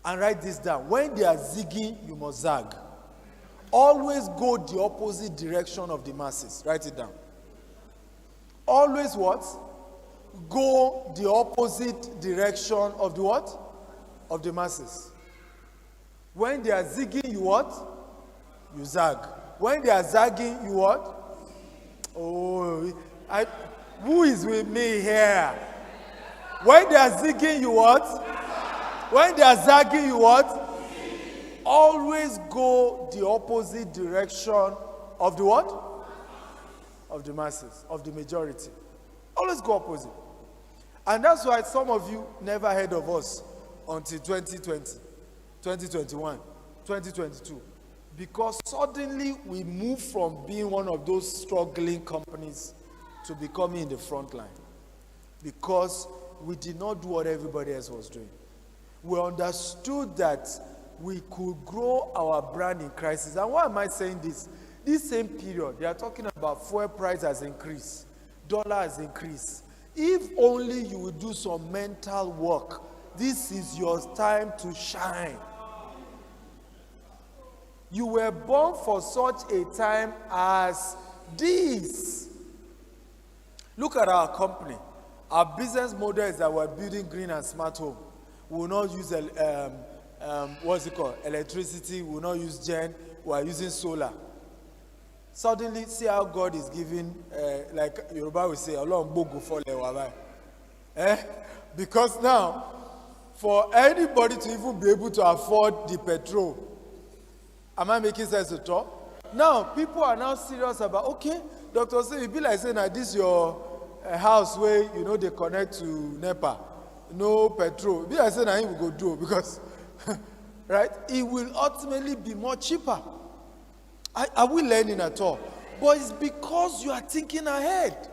And write this down. When they are zigging, you must zag. Always go the opposite direction of the masses. Write it down. Always what? Go the opposite direction of the what? Of the masses. When they are zigging, you what? You zag. When they are zagging, you what? Oh, who is with me here? When they are zigging, you what? When they are zagging, you what? Always go the opposite direction of the what? Of the masses, of the majority. Always go opposite. And that's why some of you never heard of us until 2020. 2021, 2022. Because suddenly we moved from being one of those struggling companies to becoming in the front line. Because we did not do what everybody else was doing. We understood that we could grow our brand in crisis. And why am I saying this? This same period, they are talking about fuel price has increased, dollar has increased. If only you would do some mental work, this is your time to shine. You were born for such a time as this. Look at our company. Our business model is that we're building green and smart home. We will not use what's it called? Electricity. We will not use gen. We are using solar. Suddenly, see how God is giving, like Yoruba will say, "Ọlọ́run gbógo fọ́lẹ̀ wá báyìí." Because now, for anybody to even be able to afford the petrol, am I making sense at all? Now, people are now serious about, okay, doctor say, it be like saying that this your house where, you know, they connect to NEPA, no petrol. Be like saying that he will go do, because, right, it will ultimately be more cheaper. Are we learning at all? But it's because you are thinking ahead.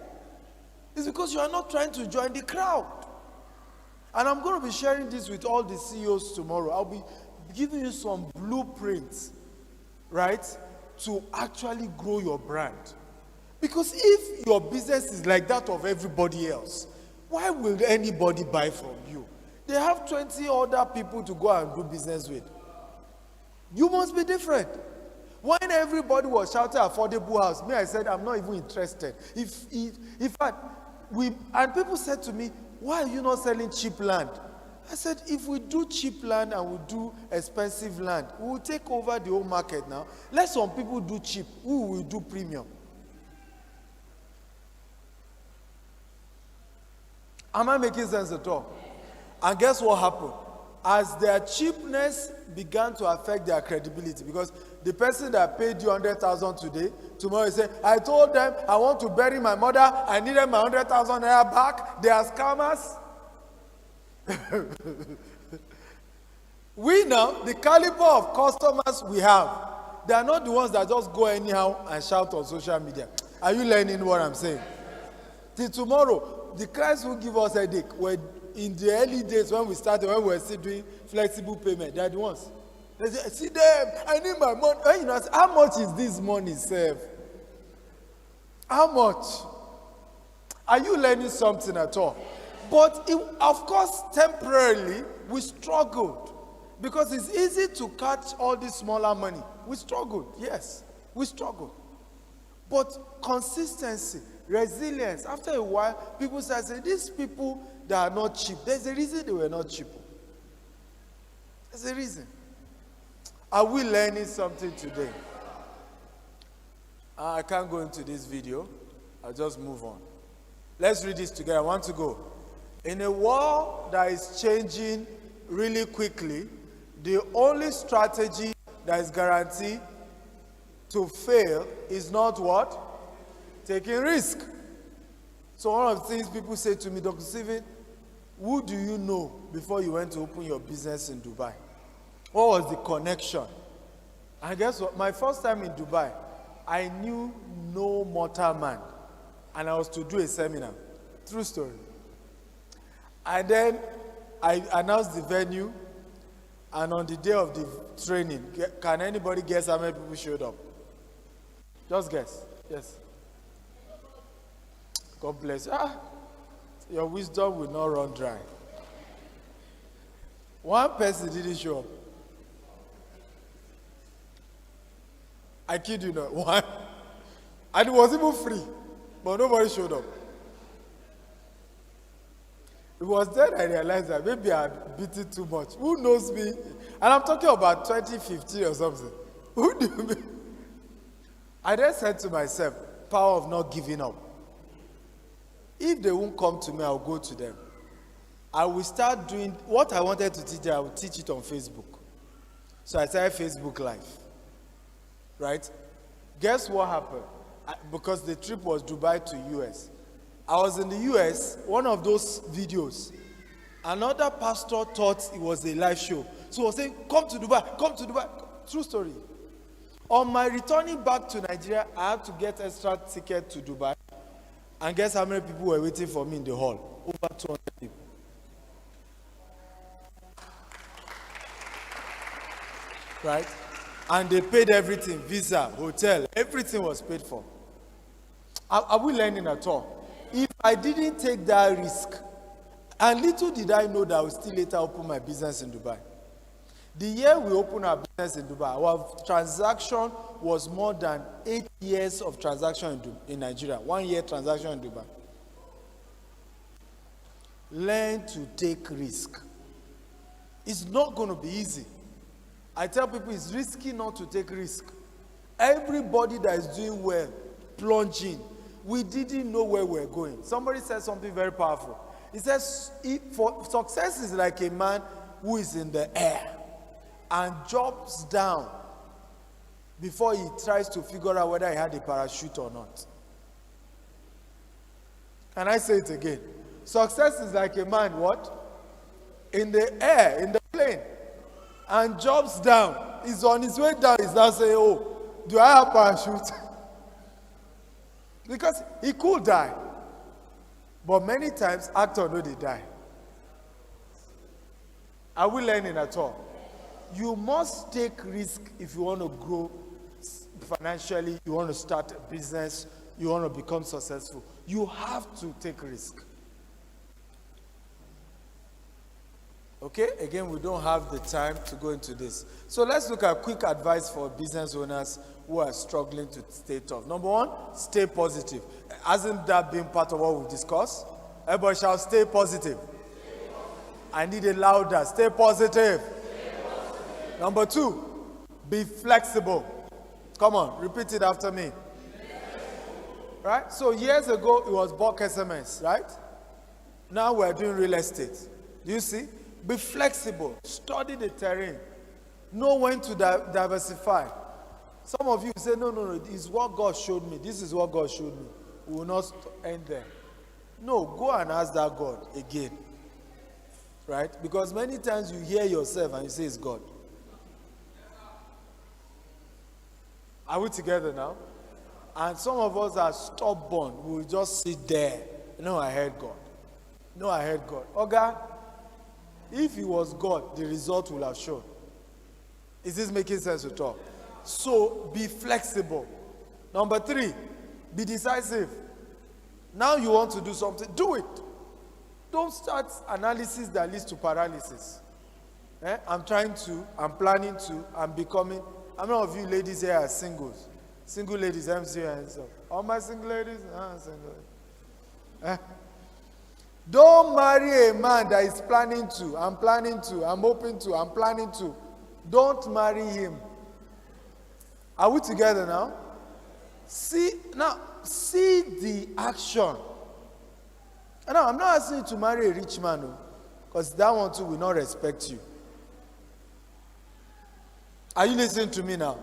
It's because you are not trying to join the crowd. And I'm going to be sharing this with all the CEOs tomorrow. I'll be giving you some blueprints, right, to actually grow your brand. Because if your business is like that of everybody else, why will anybody buy from you? They have 20 other people to go and do business with. You must be different. When everybody was shouting affordable house, me, I said, I'm not even interested. In fact, and people said to me, why are you not selling cheap land? I said, if we do cheap land and we do expensive land, we will take over the whole market now. Let some people do cheap, we will do premium. Am I making sense at all? And guess what happened? As their cheapness began to affect their credibility, because the person that paid you 100,000 today, tomorrow he said, I told them I want to bury my mother, I needed my 100,000 naira back, they are scammers. We now, the caliber of customers we have, they are not the ones that just go anyhow and shout on social media. Are you learning what I'm saying? Till tomorrow, the Christ will give us a headache. In the early days when we started, when we were still doing flexible payment, they are the ones. They say, see them, I need my money. And you know, how much is this money saved? How much? Are you learning something at all? But of course, temporarily, we struggled. Because it's easy to catch all this smaller money. We struggled, yes, we struggled. But consistency, resilience, after a while, people start saying, these people that are not cheap, there's a reason they were not cheap. There's a reason. Are we learning something today? I can't go into this video. I'll just move on. Let's read this together. I want to go. In a world that is changing really quickly, the only strategy that is guaranteed to fail is not what? Taking risk. So one of the things people say to me, Dr. Stephen, who do you know before you went to open your business in Dubai? What was the connection? And guess what? My first time in Dubai, I knew no mortal man. And I was to do a seminar. True story. And then I announced the venue. And on the day of the training, can anybody guess how many people showed up? Just guess. Yes. God bless you. Your wisdom will not run dry. One person didn't show up. I kid you not. One. And it was even free. But nobody showed up. It was then I realized that maybe I had beaten too much. Who knows me? And I'm talking about 2015 or something. Who knew me? I then said to myself, power of not giving up. If they won't come to me, I'll go to them. I will start doing what I wanted to teach. I will teach it on Facebook. So I started Facebook Live. Right? Guess what happened? Because the trip was Dubai to US. I was in the US, one of those videos. Another pastor thought it was a live show. So he was saying, come to Dubai, come to Dubai. True story. On my returning back to Nigeria, I had to get extra ticket to Dubai. And guess how many people were waiting for me in the hall? Over 200 people. Right? And they paid everything, visa, hotel, everything was paid for. Are we learning at all? If I didn't take that risk, and little did I know that I would still later open my business in Dubai. The year we opened our business in Dubai, our transaction was more than 8 years of transaction in Nigeria. 1 year transaction in Dubai. Learn to take risk. It's not going to be easy. I tell people it's risky not to take risk. Everybody that is doing well, plunging, we didn't know where we're going. Somebody said something very powerful. He says, for success is like a man who is in the air and jumps down before he tries to figure out whether he had a parachute or not. Can I say it again? Success is like a man, what? In the air, in the plane, and jumps down. He's on his way down. He's now saying, oh, do I have parachute? Because he could die. But many times, actors know they die. Are we learning at all? You must take risk if you want to grow financially, you want to start a business, you want to become successful. You have to take risk. Okay? Again, we don't have the time to go into this. So let's look at quick advice for business owners who are struggling to stay tough. Number one, stay positive. Hasn't that been part of what we've discussed? Everybody shall stay positive. I need it louder. Stay positive. Number two, be flexible. Come on, repeat it after me. Right? So years ago, it was bulk SMS, right? Now we're doing real estate. Do you see? Be flexible. Study the terrain. Know when to diversify. Some of you say, no, it's what God showed me. This is what God showed me. We will not end there. No, go and ask that God again. Right? Because many times you hear yourself and you say it's God. Are we together now? And some of us are stubborn. We will just sit there. No, I heard God. No, I heard God. Oga, if it was God, the result will have shown. Is this making sense to talk? So, be flexible. Number three, be decisive. Now you want to do something, do it. Don't start analysis that leads to paralysis. I'm trying to, I'm planning to, I'm becoming. How many of you ladies here are singles? Single ladies, MC and stuff. All my single ladies? Single. Don't marry a man that is planning to, I'm planning to, I'm hoping to, I'm planning to. Don't marry him. Are we together now? See the action. And now, I'm not asking you to marry a rich man, because that one too will not respect you. Are you listening to me now?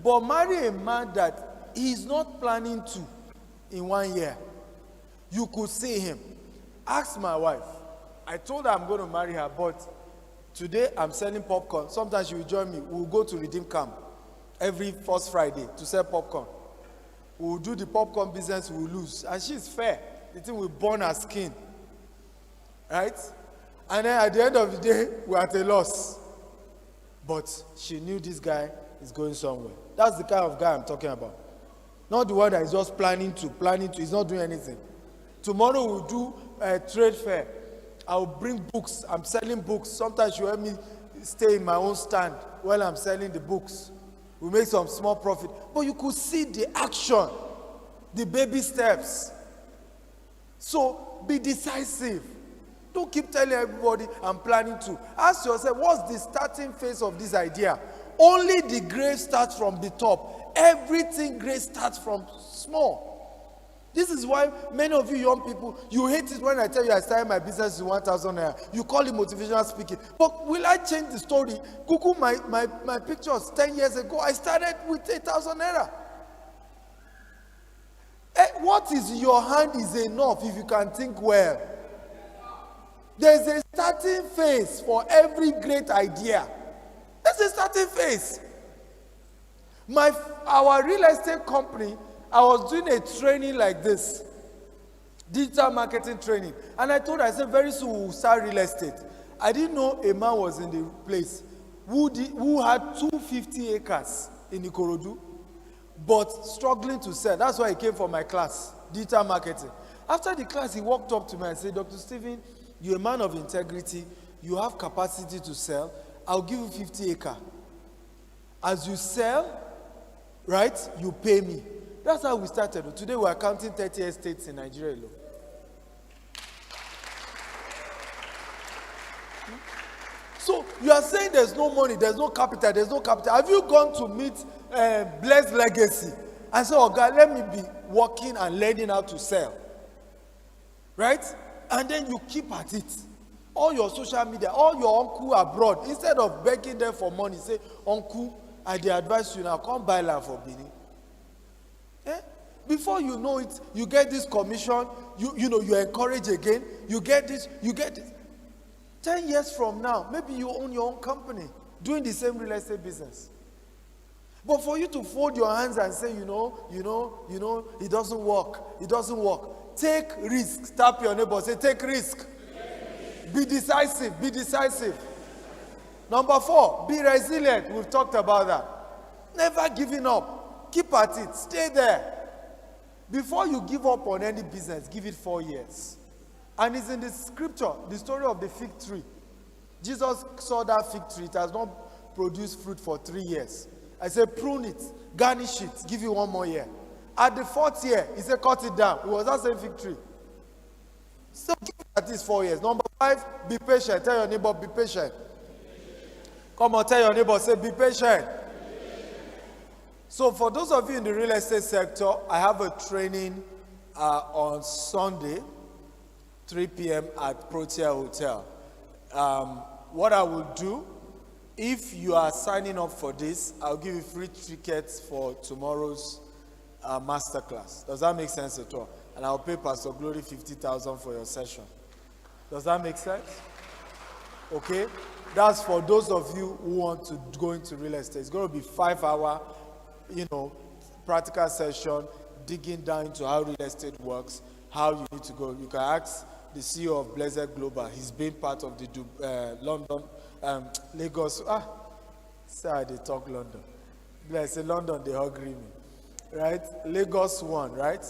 But marry a man that he is not planning to in 1 year. You could see him. Ask my wife. I told her I'm going to marry her, but today I'm selling popcorn. Sometimes she will join me. We'll go to Redeem Camp every first Friday to sell popcorn. We'll do the popcorn business, we'll lose. And she's fair. The thing will burn her skin. Right? And then at the end of the day, we're at a loss. But she knew this guy is going somewhere. That's the kind of guy I'm talking about. Not the one that is just planning to. He's not doing anything. Tomorrow we'll do a trade fair. I'll bring books. I'm selling books. Sometimes you help me stay in my own stand while I'm selling the books. We make some small profit. But you could see the action, the baby steps. So be decisive. Don't keep telling everybody I'm planning to. Ask yourself, what's the starting phase of this idea? Only the great starts from the top. Everything great starts from small. This is why many of you young people, you hate it when I tell you I started my business with 1,000 naira. You call it motivational speaking. But will I change the story? Google my pictures 10 years ago. I started with 8,000 naira. What is in your hand is enough if you can think well. There's a starting phase for every great idea. There's a starting phase. Our real estate company, I was doing a training like this, digital marketing training, and I said, very soon we'll start real estate. I didn't know a man was in the place who had 250 acres in Ikorodu, but struggling to sell. That's why he came for my class, digital marketing. After the class, he walked up to me and said, Dr. Stephen, you're a man of integrity. You have capacity to sell. I'll give you 50 acres. As you sell, right, you pay me. That's how we started. Today we are counting 30 estates in Nigeria alone. So you are saying there's no money, there's no capital, there's no capital. Have you gone to meet Blessed Legacy and say, oh God, let me be working and learning how to sell? Right? And then you keep at it. All your social media, all your uncle abroad, instead of begging them for money, say, uncle, I advise you now, come buy land for Bini. Before you know it, you get this commission, you encourage again, you get this. 10 years from now, maybe you own your own company, doing the same real estate business. But for you to fold your hands and say, it doesn't work. Take risk. Tap your neighbor, say, take risk. Be decisive. Number 4, be resilient. We've talked about that. Never giving up. Keep at it. Stay there. Before you give up on any business, give it 4 years. And it's in the scripture, the story of the fig tree. Jesus saw that fig tree. It has not produced fruit for 3 years. I said, prune it, garnish it, give you 1 more year. At the 4th year, he said, cut it down. It was that same fig tree. So give it at least 4 years. Number 5, be patient. Tell your neighbor, be patient. Come on, tell your neighbor, say, be patient. So for those of you in the real estate sector, I have a training on Sunday, 3 p.m. at Protea Hotel. What I will do, if you are signing up for this, I'll give you free tickets for tomorrow's masterclass. Does that make sense at all? And I'll pay Pastor Glory 50,000 for your session. Does that make sense? Okay? That's for those of you who want to go into real estate. It's going to be 5-hour, practical session, digging down into how real estate works, how you need to go. You can ask the CEO of Blessed Global. He's been part of the London, Lagos. Sorry, they talk London. Blessed London, they hungry me. Right? Lagos one, right?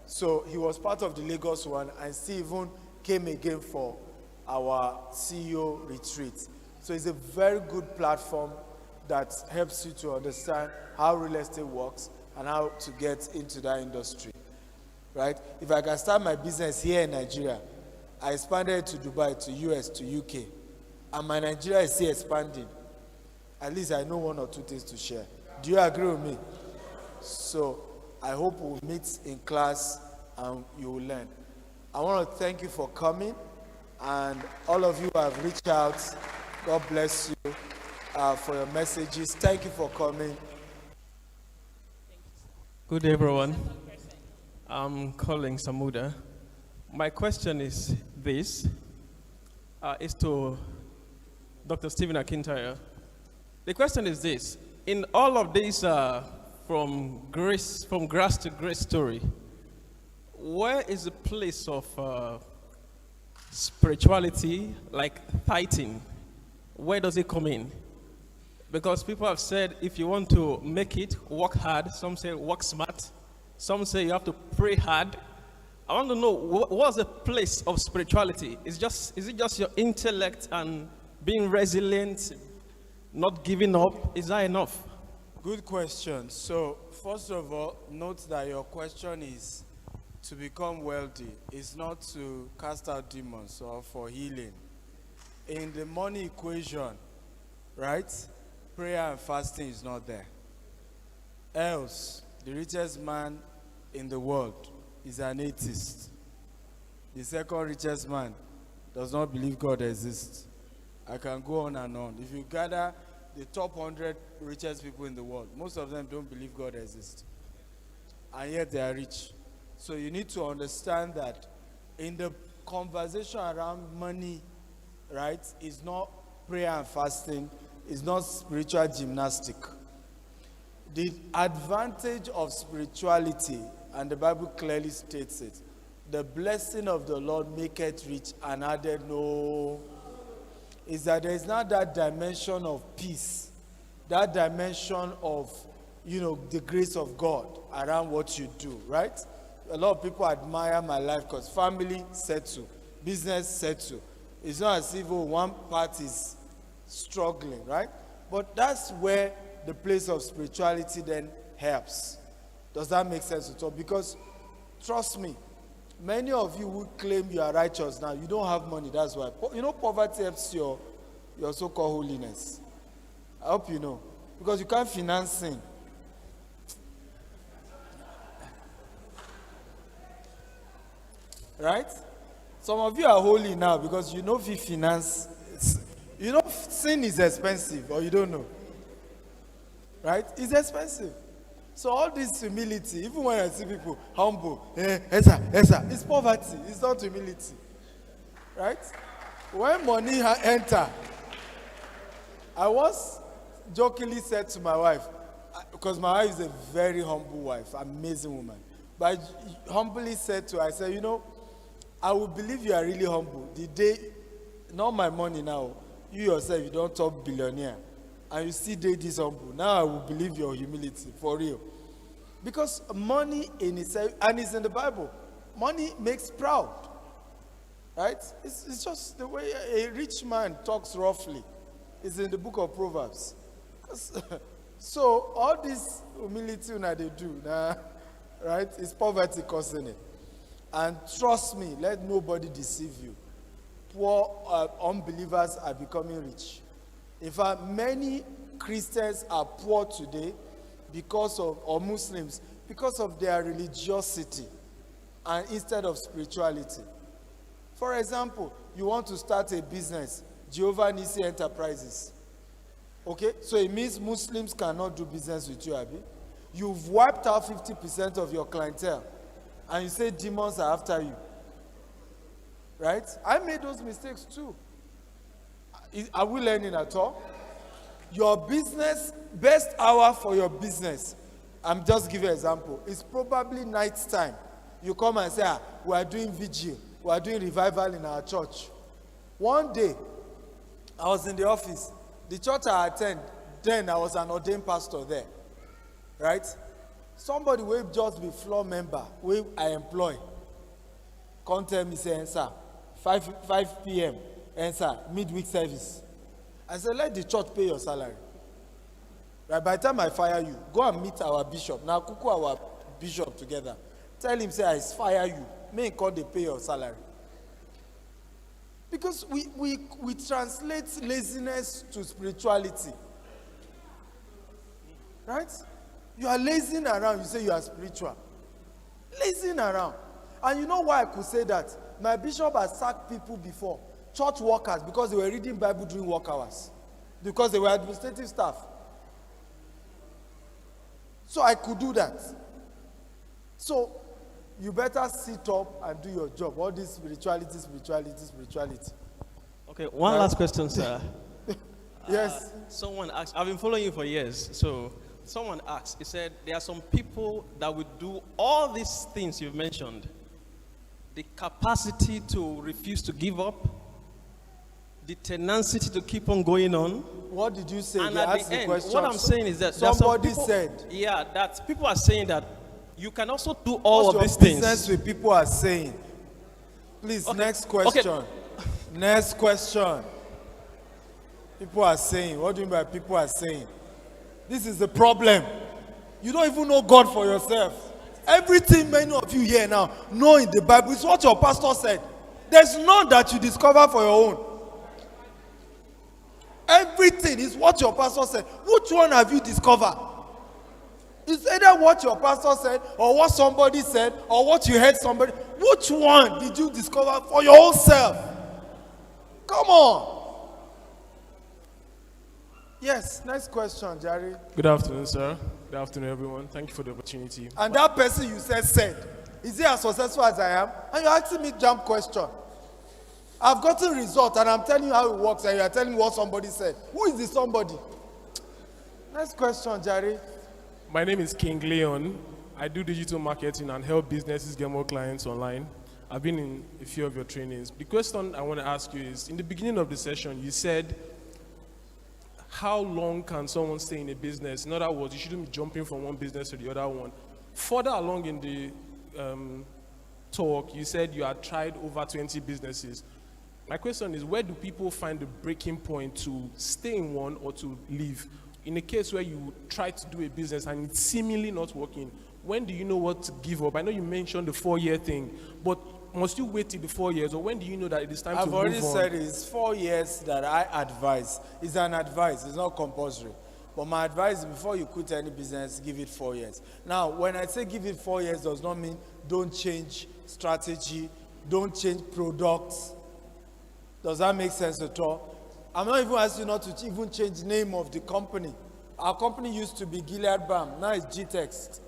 So he was part of the Lagos one and still even came again for our CEO retreat. So it's a very good platform that helps you to understand how real estate works and how to get into that industry. Right? If I can start my business here in Nigeria, I expanded to Dubai, to US, to UK, and my Nigeria is still expanding. At least I know 1 or 2 things to share. Do you agree with me? So I hope we'll meet in class and you will learn. I want to thank you for coming, and all of you who have reached out, God bless you for your messages. Thank you for coming. Good day, everyone. I'm calling Samuda. My question is this, is to Dr. Stephen Akintayo. The question is this: in all of this, from grass to grace story, where is the place of spirituality, like tithing? Where does it come in? Because people have said, if you want to make it, work hard. Some say work smart. Some say you have to pray hard. I want to know, what's the place of spirituality? Is it just your intellect and being resilient, not giving up? Is that enough? Good question. So, first of all, note that your question is to become wealthy. It's not to cast out demons or for healing. In the money equation, right? Prayer and fasting is not there. Else, the richest man in the world is an atheist. The second richest man does not believe God exists. I can go on and on. If you gather the top 100 richest people in the world, most of them don't believe God exists. And yet they are rich. So you need to understand that in the conversation around money right, is not prayer and fasting, is not spiritual gymnastic. The advantage of spirituality, and the Bible clearly states it, the blessing of the Lord maketh rich and added no, is that there is not that dimension of peace, that dimension of, the grace of God around what you do, right? A lot of people admire my life because family settle, business settle. It's not as if one part is struggling, right? But that's where the place of spirituality then helps. Does that make sense at all? Because trust me, many of you who claim you are righteous now, you don't have money, that's why. Poverty helps your so-called holiness. I hope you know. Because you can't finance sin. Right? Some of you are holy now because you know if you finance, sin is expensive, or you don't know. Right? It's expensive. So all this humility, even when I see people humble, it's poverty. It's not humility. Right? When money enter, I once jokingly said to my wife, because my wife is a very humble wife, amazing woman. But I humbly said to her, I said, I will believe you are really humble. The day, not my money now, you yourself, you don't talk billionaire, and you still did this humble. Now I will believe your humility, for real. Because money in itself, and it's in the Bible, money makes proud. Right? It's just the way a rich man talks roughly. It's in the book of Proverbs. So all this humility that they do, right, is poverty causing it. And trust me, let nobody deceive you. Poor unbelievers are becoming rich. In fact, many Christians are poor today or Muslims, because of their religiosity and instead of spirituality. For example, you want to start a business, Jehovah Nissi Enterprises. Okay, so it means Muslims cannot do business with you, Abi. You've wiped out 50% of your clientele, and you say demons are after you. Right? I made those mistakes too. Are we learning at all? Your business, best hour for your business, I'm just giving an example, it's probably night time. You come and say, we are doing vigil, we are doing revival in our church. One day, I was in the office. The church I attend, then I was an ordained pastor there. Right? Somebody will just be floor member, where I employ. Come tell me, say, sir, 5 p.m., answer, midweek service. I said, let the church pay your salary. Right? By the time I fire you, go and meet our bishop. Now, kuku our bishop together. Tell him, say, I fire you. May God they pay your salary. Because we translate laziness to spirituality. Right? You are lazing around, you say you are spiritual. Lazing around. And you know why I could say that? My bishop has sacked people before, church workers, because they were reading Bible during work hours. Because they were administrative staff. So I could do that. So you better sit up and do your job. All this spirituality. Okay, one last question, sir. Yes. Someone asked, I've been following you for years, so someone asked, he said, there are some people that would do all these things you've mentioned. The capacity to refuse to give up, the tenacity to keep on going on. What did you say? And They at asked the the end, question. what I'm saying is that there are some Somebody people, said. yeah, that people are saying that you can also do all What's of these your business things. with people are saying? Please, Okay. next question. Okay. Next question. People are saying. What do you mean by people are saying? This is the problem. You don't even know God for yourself. Everything many of you here now know in the Bible is what your pastor said. There's none that you discover for your own. Everything is what your pastor said. Which one have you discovered? It's either what your pastor said, or what somebody said, or what you heard somebody. Which one did you discover for your own self? Come on. Yes, next question, Jerry. Good afternoon, sir. Good afternoon, everyone. Thank you for the opportunity. And that person you said, is he as successful as I am? And you're asking me jump question. I've gotten results and I'm telling you how it works and you are telling me what somebody said. Who is the somebody? Next question, Jerry. My name is King Leon. I do digital marketing and help businesses get more clients online. I've been in a few of your trainings. The question I want to ask you is, in the beginning of the session, you said, how long can someone stay in a business? In other words, you shouldn't be jumping from one business to the other one. Further along in the talk, you said you had tried over 20 businesses. My question is, where do people find the breaking point to stay in one or to leave? In a case where you try to do a business and it's seemingly not working, when do you know what to give up? I know you mentioned the 4-year thing, but must you wait till the 4 years, or when do you know that it is time to move on? I've already said it's 4 years that I advise. It's an advice, it's not compulsory. But my advice is before you quit any business, give it 4 years. Now, when I say give it 4 years, does not mean don't change strategy, don't change products. Does that make sense at all? I'm not even asking you not to even change the name of the company. Our company used to be Gilead Balm, now it's G-Text,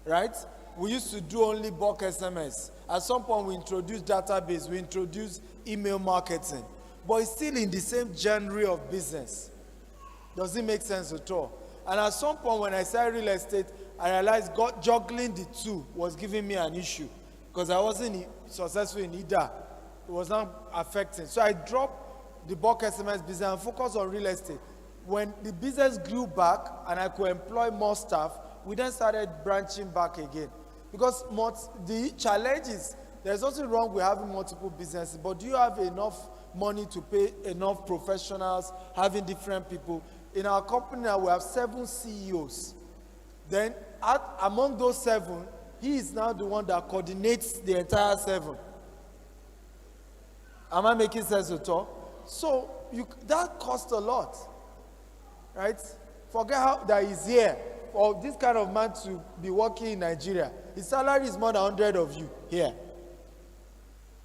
right? We used to do only bulk SMS. At some point, we introduced database, we introduced email marketing, but it's still in the same genre of business. Does it make sense at all? And at some point, when I started real estate, I realized juggling the two was giving me an issue because I wasn't successful in either. It was not affecting. So I dropped the bulk SMS business and focused on real estate. When the business grew back and I could employ more staff, we then started branching back again. Because the challenge is, there's nothing wrong with having multiple businesses, but do you have enough money to pay enough professionals, having different people? In our company now, we have 7 CEOs. Then, among those 7, he is now the one that coordinates the entire 7. Am I making sense at all? So, that costs a lot, right? Forget how that is here. For this kind of man to be working in Nigeria, his salary is more than 100 of you here.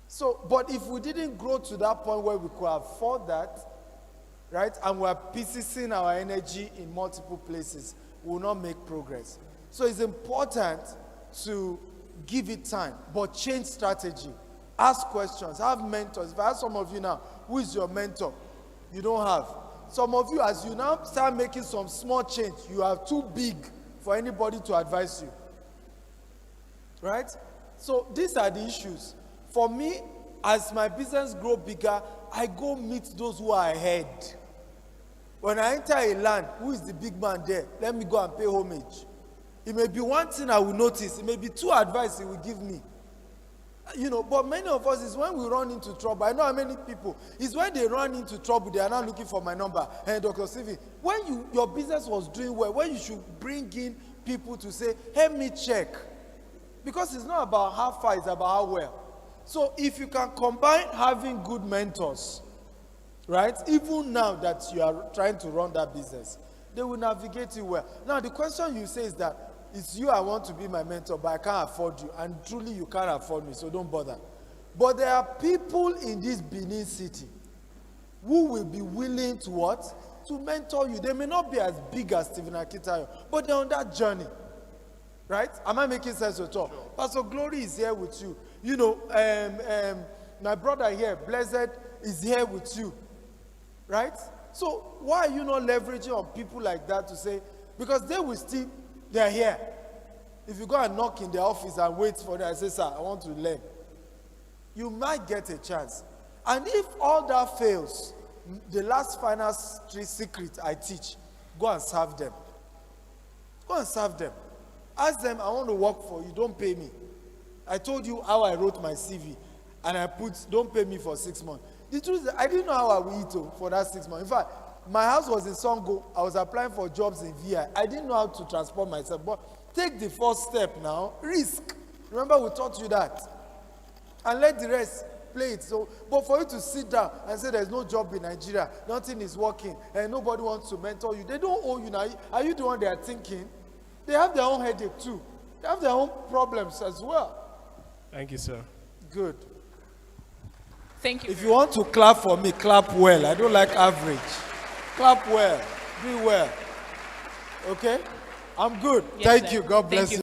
So, but if we didn't grow to that point where we could afford that, right, and we're piecing our energy in multiple places, we will not make progress. So it's important to give it time, but change strategy. Ask questions, have mentors. If I ask some of you now, who is your mentor? You don't have. Some of you, as you now start making some small change, you are too big for anybody to advise you. Right? So these are the issues. For me, as my business grow bigger, I go meet those who are ahead. When I enter a land, who is the big man there? Let me go and pay homage. It may be one thing I will notice. It may be 2 advice he will give me. You know, but many of us is when we run into trouble. I know how many people. It's when they run into trouble, they are now looking for my number. Hey, Dr. Stephen, when your business was doing well, when you should bring in people to say, help me check. Because it's not about how far, it's about how well. So if you can combine having good mentors, right, even now that you are trying to run that business, they will navigate you well. Now, the question you say is that, it's you I want to be my mentor, but I can't afford you. And truly, you can't afford me, so don't bother. But there are people in this Benin city who will be willing to what? To mentor you. They may not be as big as Stephen Akitayo, but they're on that journey. Right? Am I making sense at all? Sure. Pastor Glory is here with you. You know, my brother here, Blessed, is here with you. Right? So why are you not leveraging on people like that to say, because they will still, they're here. If you go and knock in their office and wait for them and say, sir, I want to learn, you might get a chance. And if all that fails, the last final secret I teach, go and serve them. Go and serve them. Ask them, I want to work for you, don't pay me. I told you how I wrote my CV, and I put, don't pay me for 6 months. The truth is, I didn't know how I would eat for that 6 months. In fact, my house was in Songo. I was applying for jobs in VI. I didn't know how to transport myself. But take the first step now. Risk. Remember we taught you that. And let the rest play it. So, but for you to sit down and say there's no job in Nigeria, nothing is working, and nobody wants to mentor you, they don't owe you now. Are you the one they are thinking? They have their own headache too. They have their own problems as well. Thank you, sir. Good. Thank you. If you want to clap for me, clap well. I don't like average. Clap well. Do well. Okay? I'm good. Yes, Thank sir. you. God bless Thank you. you.